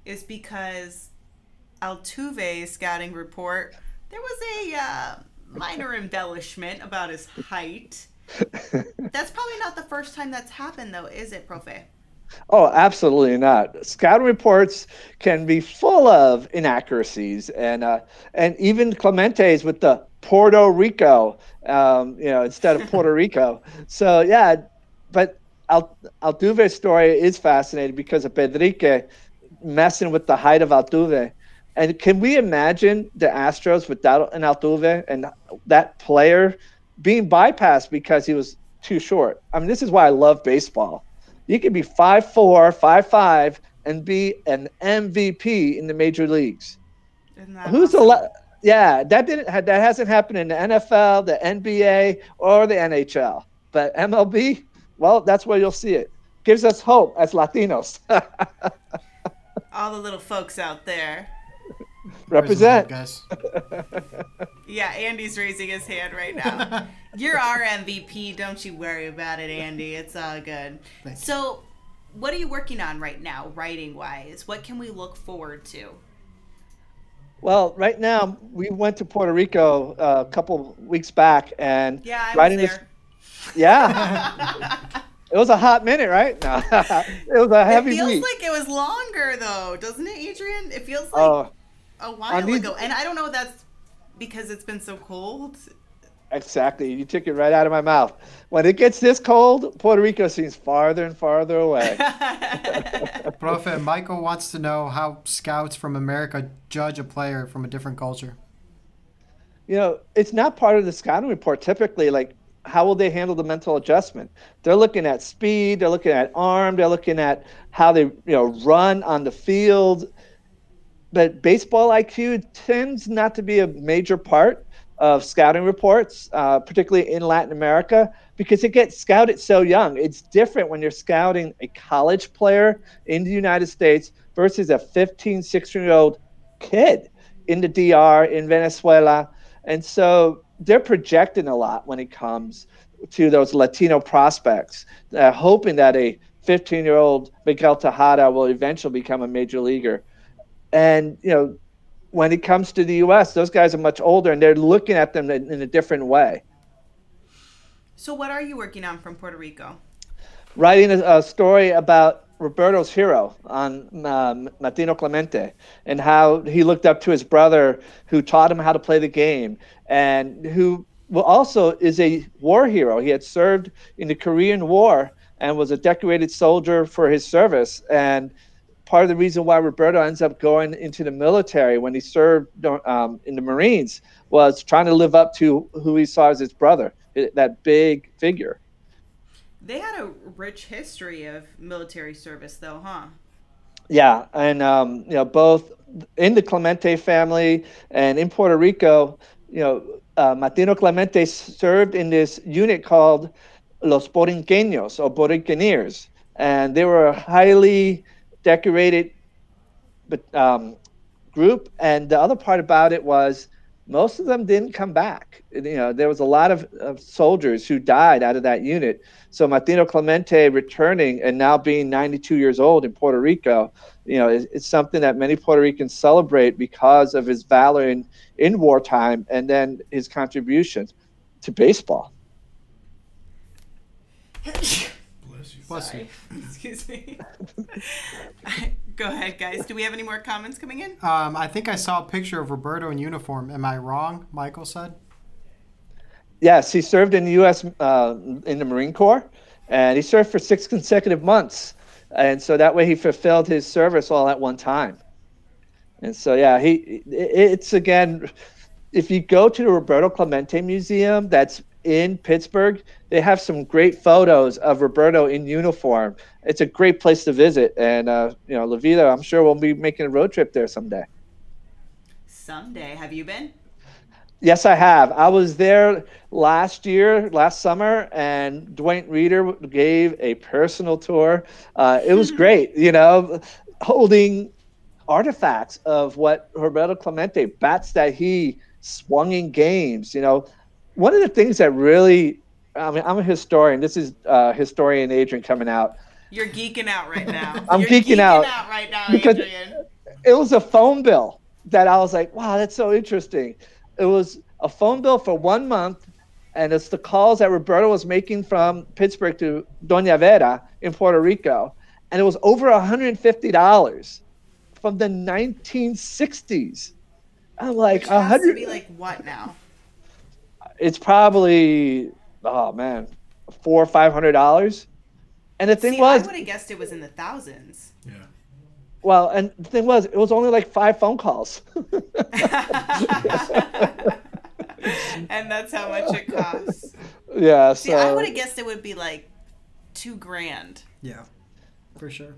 is because Altuve's scouting report, there was a minor embellishment about his height. That's probably not the first time that's happened, though, is it, Profe? Oh, absolutely not. Scouting reports can be full of inaccuracies, and even Clemente's with the Puerto Rico, instead of Puerto Rico. So yeah, but Altuve's story is fascinating because of Pedrique messing with the height of Altuve. And can we imagine the Astros without an Altuve and that player being bypassed because he was too short? I mean, this is why I love baseball. You could be 5'4", 5'5", and be an MVP in the major leagues. Who's awesome? That hasn't happened in the NFL, the NBA, or the NHL. But MLB, well, that's where you'll see it. Gives us hope as Latinos. All the little folks out there. Represent. Guys. Yeah, Andy's raising his hand right now. You're our MVP. Don't you worry about it, Andy. It's all good. Thanks. So, what are you working on right now, writing-wise? What can we look forward to? Well, right now, we went to Puerto Rico a couple weeks back. And yeah, I writing was there. Yeah. It was a hot minute, right? No, it was a heavy week. It feels like it was longer, though, doesn't it, Adrian? It feels like a while ago. And I don't know if that's because it's been so cold. Exactly. You took it right out of my mouth. When it gets this cold, Puerto Rico seems farther and farther away. Profe, Michael wants to know how scouts from America judge a player from a different culture. It's not part of the scouting report. Typically, like, how will they handle the mental adjustment? They're looking at speed. They're looking at arm. They're looking at how they, run on the field. But baseball IQ tends not to be a major part of scouting reports, particularly in Latin America, because it gets scouted so young. It's different when you're scouting a college player in the United States versus a 15, 16-year-old kid in the DR, in Venezuela. And so they're projecting a lot when it comes to those Latino prospects, hoping that a 15-year-old Miguel Tejada will eventually become a major leaguer. And, when it comes to the U.S., those guys are much older, and they're looking at them in a different way. So what are you working on from Puerto Rico? Writing a story about Roberto's hero on Martino Clemente and how he looked up to his brother who taught him how to play the game and who also is a war hero. He had served in the Korean War and was a decorated soldier for his service. And part of the reason why Roberto ends up going into the military when he served in the Marines was trying to live up to who he saw as his brother, that big figure. They had a rich history of military service, though, huh? Yeah, and both in the Clemente family and in Puerto Rico, Martino Clemente served in this unit called Los Borinqueños, or Borinqueneers, and they were a highly decorated group. And the other part about it was most of them didn't come back. There was a lot of soldiers who died out of that unit. So Martino Clemente returning and now being 92 years old in Puerto Rico, it's something that many Puerto Ricans celebrate because of his valor in wartime and then his contribution to baseball. Bless you. Excuse me. Go ahead, guys. Do we have any more comments coming in? I think I saw a picture of Roberto in uniform. Am I wrong? Michael said. Yes, he served in the U.S. In the Marine Corps, and he served for 6 consecutive months, and so that way he fulfilled his service all at one time. And so, yeah, it's again, if you go to the Roberto Clemente Museum that's in Pittsburgh, they have some great photos of Roberto in uniform. It's a great place to visit, and La Vida, I'm sure we'll be making a road trip there someday. Someday. Have you been? Yes, I have. I was there last summer, and Dwayne Reeder gave a personal tour. It was great, holding artifacts of what Roberto Clemente, bats that he swung in games. One of the things that really, I'm a historian. This is historian Adrian coming out. You're geeking out right now. You're geeking out right now, because Adrian. It was a phone bill that I was like, wow, that's so interesting. It was a phone bill for 1 month, and it's the calls that Roberto was making from Pittsburgh to Doña Vera in Puerto Rico, and it was over $150 from the 1960s. I'm like, Which has to be like what now? It's probably, oh man, $400 or $500. And the thing was, I would have guessed it was in the thousands. Yeah. Well, and the thing was, it was only like 5 phone calls. And that's how much it costs. Yeah. See, I would have guessed it would be like $2,000. Yeah, for sure.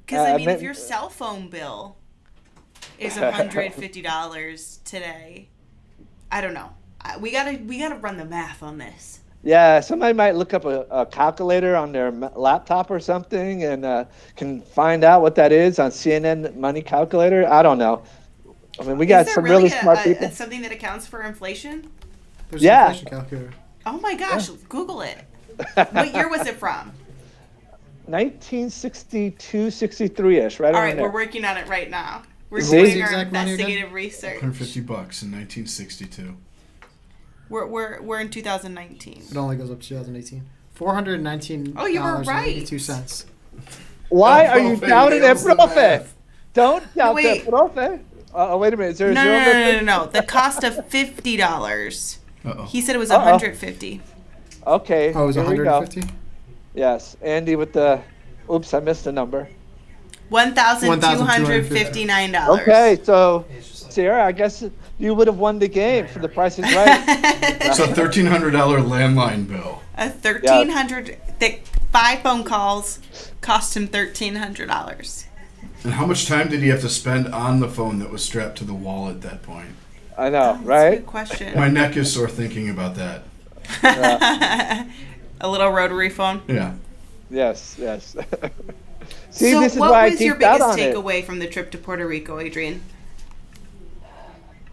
Because if your cell phone bill is $150 today, I don't know. We gotta run the math on this. Yeah, somebody might look up a calculator on their laptop or something and can find out what that is on CNN Money Calculator. I don't know. I mean, we got some really smart people. Something that accounts for inflation? There's an inflation calculator. Oh my gosh, Google it. What year was it from? 1962, 63-ish, right? All right, there. we're working on it right now. We're See? doing our investigative research. $150 in 1962. We're in 2019. It only goes up to 2018. $419. Oh, you were right. 82 cents. Why are you doubting it, profe? Don't doubt Wait. that, profe. Oh, wait a minute. Is there a zero? No. The cost of $50. Uh-oh. He said it was $150. Okay. Oh, it was here we go. 150? Yes. Andy with the, oops, I missed the number. $1,259. Okay, so Sierra, I guess you would have won the game for The Price is Right. It's a $1,300 landline bill. A $1,300. 5 phone calls cost him $1,300. And how much time did he have to spend on the phone that was strapped to the wall at that point? I know, That's right? a good question. My neck is sore thinking about that. A little rotary phone. Yeah. Yes. See, so this is what why was I your geeked out biggest on it. takeaway from the trip to Puerto Rico, Adrian?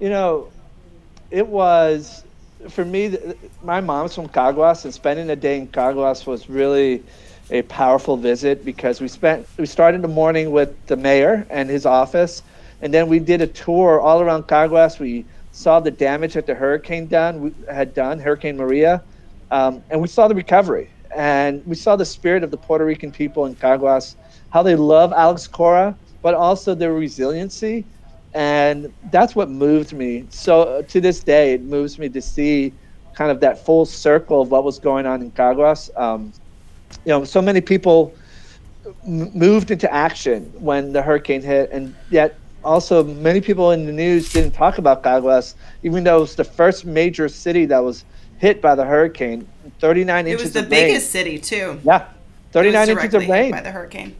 It was, for me, my mom's from Caguas, and spending a day in Caguas was really a powerful visit because we started the morning with the mayor and his office, and then we did a tour all around Caguas. We saw the damage that the hurricane had done, Hurricane Maria, and we saw the recovery. And we saw the spirit of the Puerto Rican people in Caguas, how they love Alex Cora, but also their resiliency. And that's what moved me. So to this day, it moves me to see kind of that full circle of what was going on in Caguas. So many people moved into action when the hurricane hit, and yet also many people in the news didn't talk about Caguas, even though it was the first major city that was hit by the hurricane. 39 inches of rain. It was the biggest city, too. Yeah, 39 inches of rain. By the hurricane.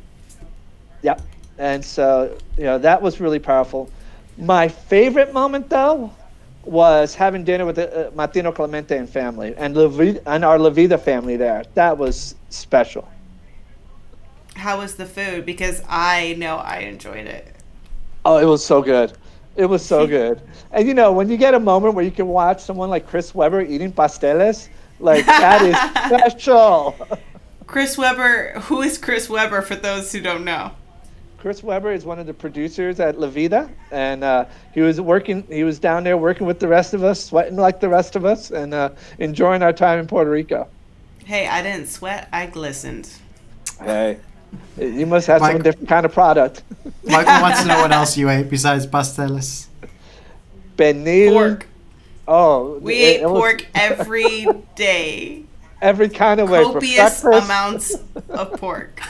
Yeah, and so, that was really powerful. My favorite moment, though, was having dinner with Martino Clemente and family and our La Vida family there. That was special. How was the food? Because I know I enjoyed it. Oh, it was so good. It was so good. And, when you get a moment where you can watch someone like Chris Webber eating pasteles, like, that is special. Chris Webber, who is Chris Webber for those who don't know? Chris Webber is one of the producers at La Vida, and he was down there working with the rest of us, sweating like the rest of us, and enjoying our time in Puerto Rico. Hey, I didn't sweat, I glistened. Hey, You must have some Mike- different kind of product. Michael wants to know what else you ate besides pasteles. Pernil. Pork. Oh, We it ate was pork every day. every kind of way for Copious breakfast, amounts of pork.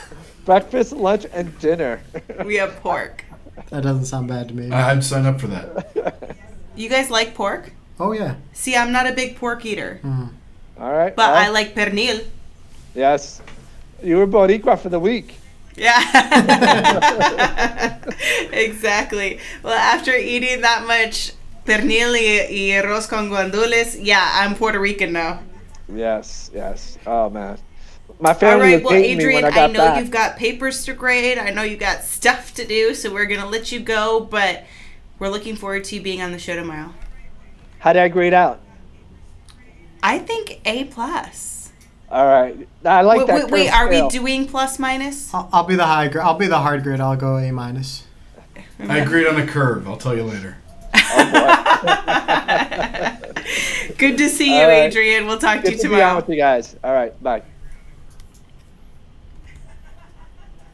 breakfast, lunch, and dinner. We have pork. That doesn't sound bad to me. I'd sign up for that. You guys like pork? Oh yeah. See, I'm not a big pork eater, All right. but well, I like pernil. Yes. You were Boricua for the week. Yeah. Exactly. Well, after eating that much pernil y arroz con guandules, yeah, I'm Puerto Rican now. Yes, yes. Oh, man. My All family right, was well, hating me when Adrian, I I got know back. you've got papers to grade. I know you got stuff to do, so we're going to let you go, but we're looking forward to you being on the show tomorrow. How did I grade out? I think A+. plus. All right. I like that. Wait, curve are we scale. doing plus minus? I'll be the high grade. I'll be the hard grade. I'll go A minus. I agreed on a curve. I'll tell you later. Good to see you, All right. Adrian. We'll talk to Good you to be on tomorrow. with you guys. All right. Bye.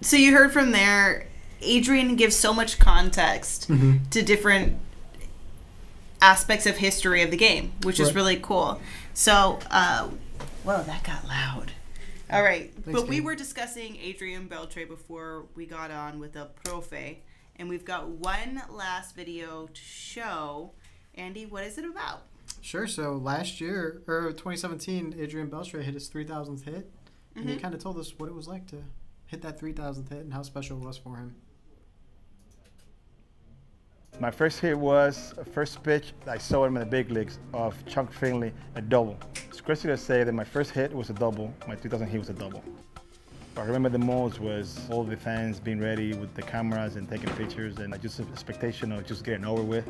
So you heard from there, Adrian gives so much context to different aspects of history of the game, which is Right. really cool. So, whoa, that got loud. All right, Thanks, but we Gabe. were discussing Adrian Beltre before we got on with the profe, and we've got one last video to show. Andy, what is it about? Sure. So last year, or 2017, Adrian Beltre hit his 3,000th hit, and he kind of told us what it was like to hit that 3,000th hit and how special it was for him. My first hit was a first pitch. I saw him in the big leagues of Chuck Finley, a double. It's crazy to say that my first hit was a double. My 2000 hit was a double. What I remember the most was all the fans being ready with the cameras and taking pictures, and just an expectation of just getting over with.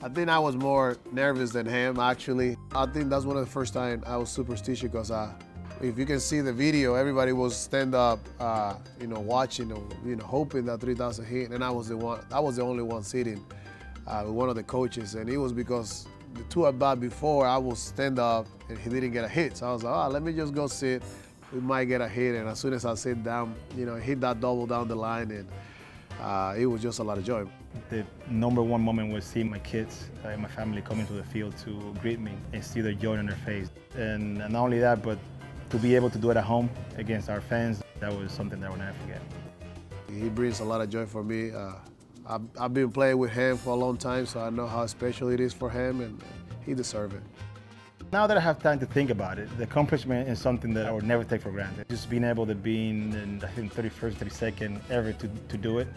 I think I was more nervous than him, actually. I think that's one of the first time I was superstitious because if you can see the video, everybody was stand up, watching, hoping that 3,000 hit, and I was the only one sitting with one of the coaches, and it was because the two at bat before I was stand up and he didn't get a hit, so I was like, let me just go sit. We might get a hit, and as soon as I sit down, hit that double down the line, and it was just a lot of joy. The number one moment was seeing my kids and my family coming to the field to greet me and see the joy on their face. And not only that, but to be able to do it at home against our fans, that was something that I will never forget. He brings a lot of joy for me. I've been playing with him for a long time, so I know how special it is for him, and he deserves it. Now that I have time to think about it, the accomplishment is something that I would never take for granted. Just being able to be in I think, 31st, 32nd ever to do it.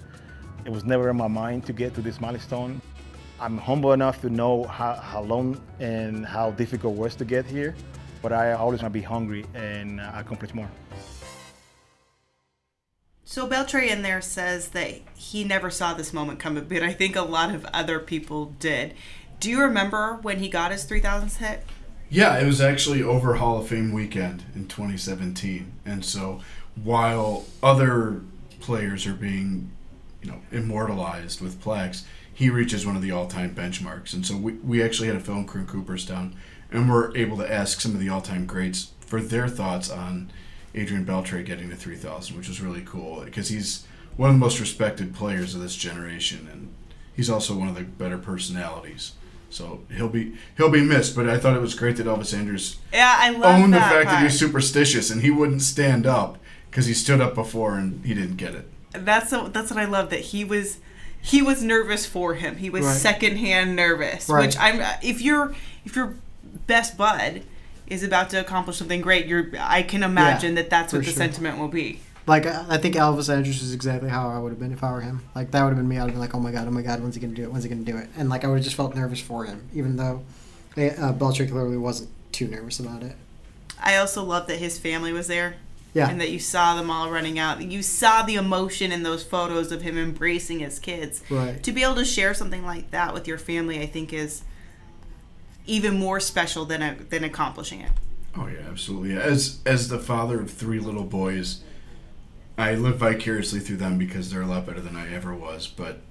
It was never in my mind to get to this milestone. I'm humble enough to know how long and how difficult it was to get here, but I always want to be hungry and accomplish more. So Beltre in there says that he never saw this moment coming, but I think a lot of other people did. Do you remember when he got his 3,000th hit? Yeah, it was actually over Hall of Fame weekend in 2017. And so while other players are being, immortalized with plaques, he reaches one of the all-time benchmarks. And so we actually had a film crew in Cooperstown, and we're able to ask some of the all-time greats for their thoughts on Adrian Beltre getting to 3,000, which was really cool because he's one of the most respected players of this generation, and he's also one of the better personalities. So he'll be missed. But I thought it was great that Elvis Andrus I love owned the that fact that he part. was superstitious and he wouldn't stand up because he stood up before and he didn't get it. That's what I love, that he was nervous for him. He was Right. secondhand nervous, Right. which if your best bud is about to accomplish something great, I can imagine that's for what the sure. sentiment will be. Like, I think Elvis Andrus is exactly how I would have been if I were him. Like, that would have been me. I would have been like, oh my God, when's he going to do it? When's he going to do it? And, like, I would have just felt nervous for him, even though Beltre clearly wasn't too nervous about it. I also love that his family was there. Yeah. And that you saw them all running out. You saw the emotion in those photos of him embracing his kids. Right. To be able to share something like that with your family, I think, is even more special than accomplishing it. Oh yeah, absolutely. As the father of 3 little boys, I live vicariously through them because they're a lot better than I ever was. But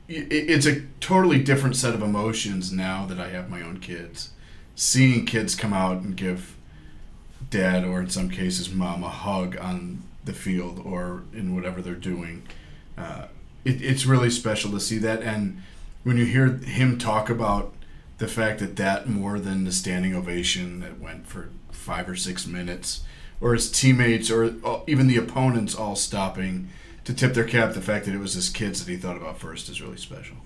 it's a totally different set of emotions now that I have my own kids. Seeing kids come out and give dad, or in some cases mom, a hug on the field or in whatever they're doing. It's really special to see that. And when you hear him talk about the fact that more than the standing ovation that went for 5 or 6 minutes, or his teammates or even the opponents all stopping to tip their cap, the fact that it was his kids that he thought about first is really special.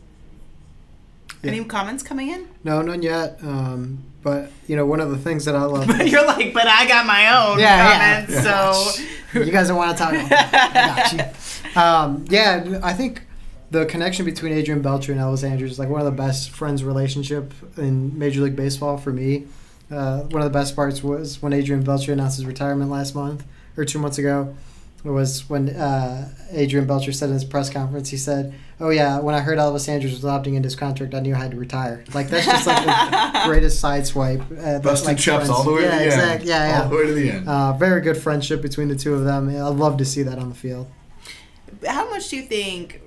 Yeah. Any comments coming in? No, none yet. But one of the things that I love. You're like, but I got my own comments, so you guys don't want to talk about that. I got you. I think the connection between Adrian Beltre and Elvis Andrus is like one of the best friends relationship in Major League Baseball for me. One of the best parts was when Adrian Beltre announced his retirement last month or 2 months ago. It was when Adrian Beltre said in his press conference, he said, "Oh yeah, when I heard Elvis Andrus was opting into his contract, I knew I had to retire." Like that's just like the greatest sideswipe. Busting like chops all the way to the end. Yeah, all the way to the end. Very good friendship between the two of them. I'd love to see that on the field. How much do you think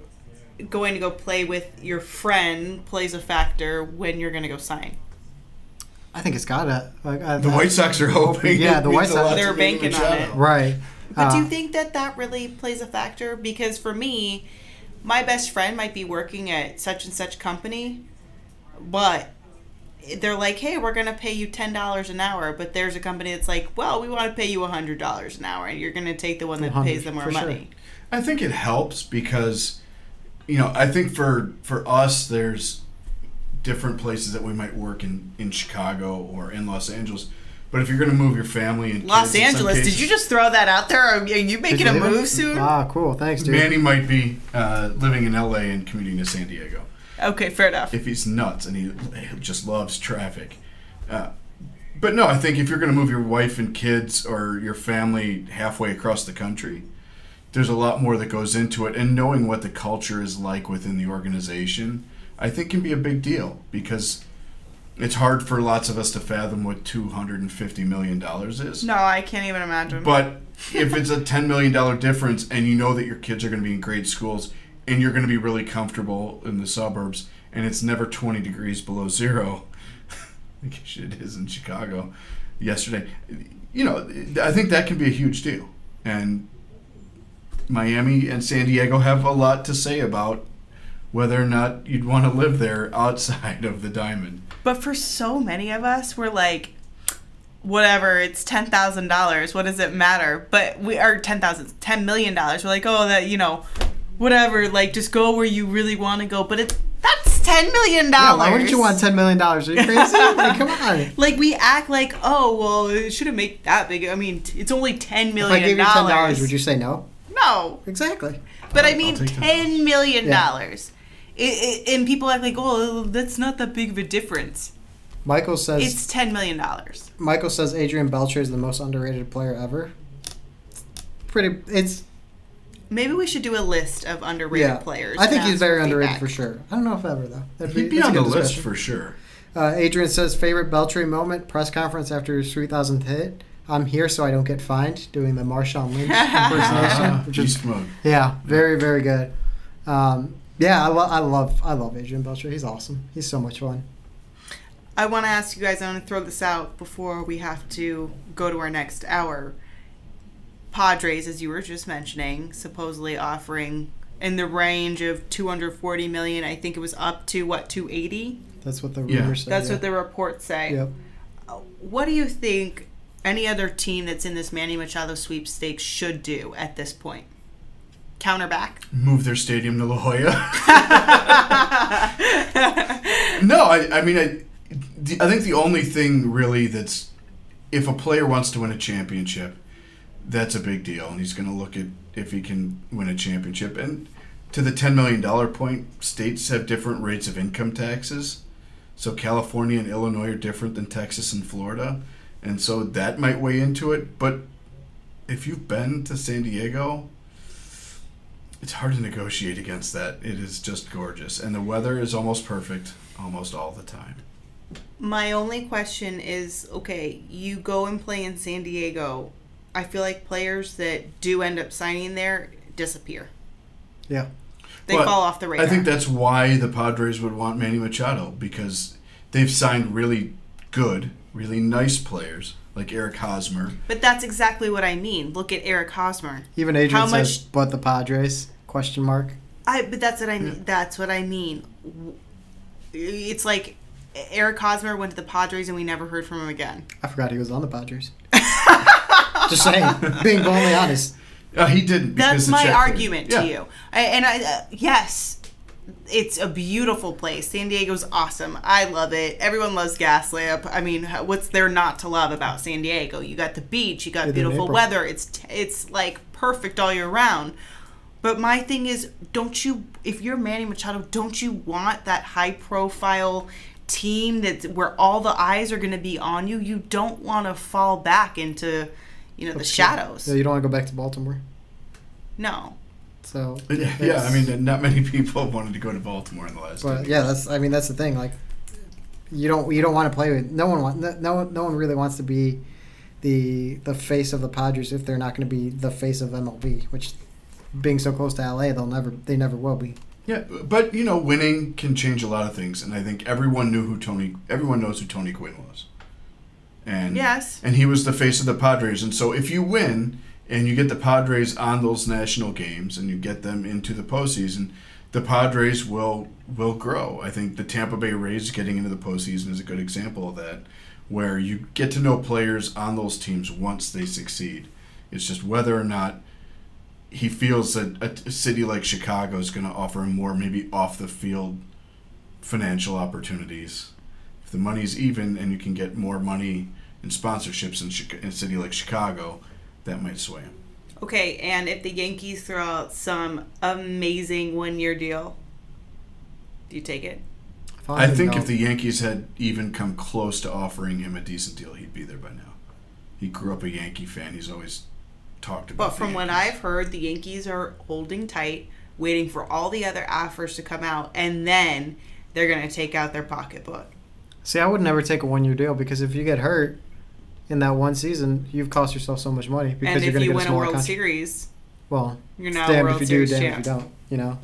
going to go play with your friend plays a factor when you're going to go sign? I think it's gotta. The White Sox are hoping. Yeah, the White Sox. They're banking on it. Right. But do you think that really plays a factor? Because for me, my best friend might be working at such and such company, but they're like, hey, we're going to pay you $10 an hour. But there's a company that's like, well, we want to pay you $100 an hour. And you're going to take the one that pays them more money. Sure. I think it helps because, I think for us, there's different places that we might work in Chicago or in Los Angeles. But if you're going to move your family and Los kids, Angeles, did you just throw that out there? Are you making a move soon? Ah, cool. Thanks, dude. Manny might be living in LA and commuting to San Diego. Okay, fair enough. If he's nuts and he just loves traffic. But no, I think if you're going to move your wife and kids or your family halfway across the country, there's a lot more that goes into it. And knowing what the culture is like within the organization, I think can be a big deal because it's hard for lots of us to fathom what $250 million is. No, I can't even imagine. But if it's a $10 million difference and you know that your kids are going to be in great schools and you're going to be really comfortable in the suburbs and it's never 20 degrees below zero, like it is in Chicago yesterday, I think that can be a huge deal. And Miami and San Diego have a lot to say about whether or not you'd want to live there outside of the diamond. But for so many of us, we're like, whatever, it's $10,000. What does it matter? But we are $10 million. We're like, oh, that, whatever, like just go where you really want to go. But that's $10 million. Yeah, why wouldn't you want $10 million? Are you crazy? Like, come on. Like we act like, oh, well, it shouldn't make that big. I mean, it's only $10 million. If I gave you $10, would you say no? No. Exactly. But I mean, $10 million. Yeah. And people act like, oh, that's not that big of a difference. Michael says it's $10 million. Michael says Adrian Beltre is the most underrated player ever. Maybe we should do a list of underrated players. I think he's very underrated for sure. I don't know if ever though. He'd be on the list for sure. Adrian says favorite Beltre moment: press conference after his 3,000th hit. I'm here so I don't get fined. Doing the Marshawn Lynch impersonation, which is smug. Yeah, very very good. Yeah, I love Adrian Beltre. He's awesome. He's so much fun. I want to ask you guys, I want to throw this out before we have to go to our next hour. Padres, as you were just mentioning, supposedly offering in the range of $240 million. I think it was up to, what, $280? That's what the rumors say. That's what the reports say. Yep. What do you think any other team that's in this Manny Machado sweepstakes should do at this point? Counter back? Move their stadium to La Jolla? No, I think the only thing really that's, if a player wants to win a championship, that's a big deal, and he's going to look at if he can win a championship. And to the $10 million point, states have different rates of income taxes. So California and Illinois are different than Texas and Florida, and so that might weigh into it. But if you've been to San Diego, it's hard to negotiate against that. It is just gorgeous, and the weather is almost perfect almost all the time. My only question is, okay, you go and play in San Diego. I feel like players that do end up signing there disappear. Yeah. They fall off the radar. I think that's why the Padres would want Manny Machado, because they've signed really good, really nice players like Eric Hosmer. But that's exactly what I mean. Look at Eric Hosmer. Even Adrian How says, much- but the Padres? Question mark. But that's what I mean. That's what I mean. It's like Eric Hosmer went to the Padres and we never heard from him again. I forgot he was on the Padres. Just saying, being bluntly honest. He didn't. That's because the my check argument cleared. to you. Yes, it's a beautiful place. San Diego's awesome. I love it. Everyone loves Gaslamp. I mean, what's there not to love about San Diego? You got the beach. You got It's in beautiful April. weather. It's like perfect all year round. But my thing is, don't you? If you're Manny Machado, don't you want that high profile team where all the eyes are going to be on you? You don't want to fall back into, the shadows. Yeah, you don't want to go back to Baltimore. No. So Yeah, I mean, not many people wanted to go to Baltimore in the last. But 10 yeah, years. that's the thing. Like, you don't want to play with no one really wants to be the face of the Padres if they're not going to be the face of MLB, which being so close to LA, they never will be. Yeah, but winning can change a lot of things, and I think everyone knows who Tony Gwynn was. And Yes. and he was the face of the Padres, and so if you win and you get the Padres on those national games and you get them into the postseason, the Padres will grow. I think the Tampa Bay Rays getting into the postseason is a good example of that, where you get to know players on those teams once they succeed. It's just whether or not he feels that a city like Chicago is going to offer him more maybe off the field financial opportunities. If the money's even and you can get more money in sponsorships in a city like Chicago, that might sway him. Okay, and if the Yankees throw out some amazing one-year deal, do you take it? I think if the Yankees had even come close to offering him a decent deal, he'd be there by now. He grew up a Yankee fan. He's always talked about But from the what Yankees. I've heard, the Yankees are holding tight, waiting for all the other offers to come out, and then they're going to take out their pocketbook. See, I would never take a 1-year deal because if you get hurt in that one season, you've cost yourself so much money because And you're if going to you get win a a smaller World contract. Series, Well, you're now a damn World if you Series do, damn champ. if you don't.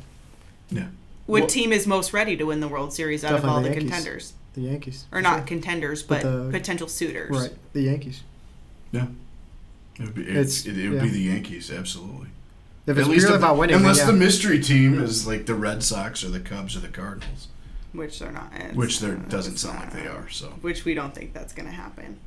Yeah. What Well- team is most ready to win the World Series out of all the Definitely the Yankees. contenders? The Yankees. Or for not sure. contenders, But but the- potential suitors. Right, the Yankees. Yeah. It would be, It's- it would yeah. be the Yankees, absolutely. If it's At least purely if- about winning, unless then the yeah. mystery team is like the Red Sox or the Cubs or the Cardinals, Which they're not. which there doesn't sound like they are. So Which we don't think that's going to happen.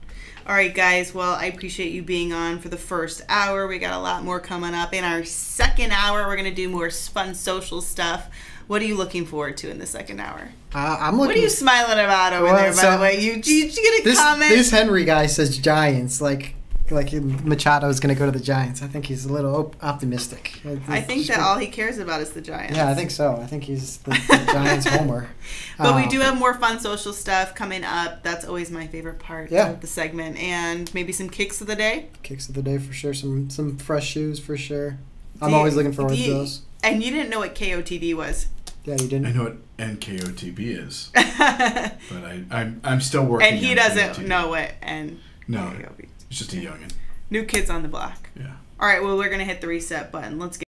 All right, guys. Well, I appreciate you being on for the first hour. We got a lot more coming up. In our second hour, we're going to do more fun social stuff. What are you looking forward to in the second hour? I'm looking. What are you smiling about over Well, there, by so- the way? You get a this comment? this Henry guy says Giants, like Machado is going to go to the Giants. I think he's a little optimistic. I think that all he cares about is the Giants. Yeah, I think so. I think he's the Giants homer. But we do have more fun social stuff coming up. That's always my favorite part Yeah. of the segment. And maybe some kicks of the day. Kicks of the day for sure. Some fresh shoes for sure. I'm Do you- always looking forward do to you- those. And you didn't know what KOTD was. Yeah, you I didn't. know what NKOTB is, but I'm still working. And he on doesn't KOTB. know it. And No, it's just a youngin. New Kids on the Block. Yeah. All right, well, we're going to hit the reset button. Let's get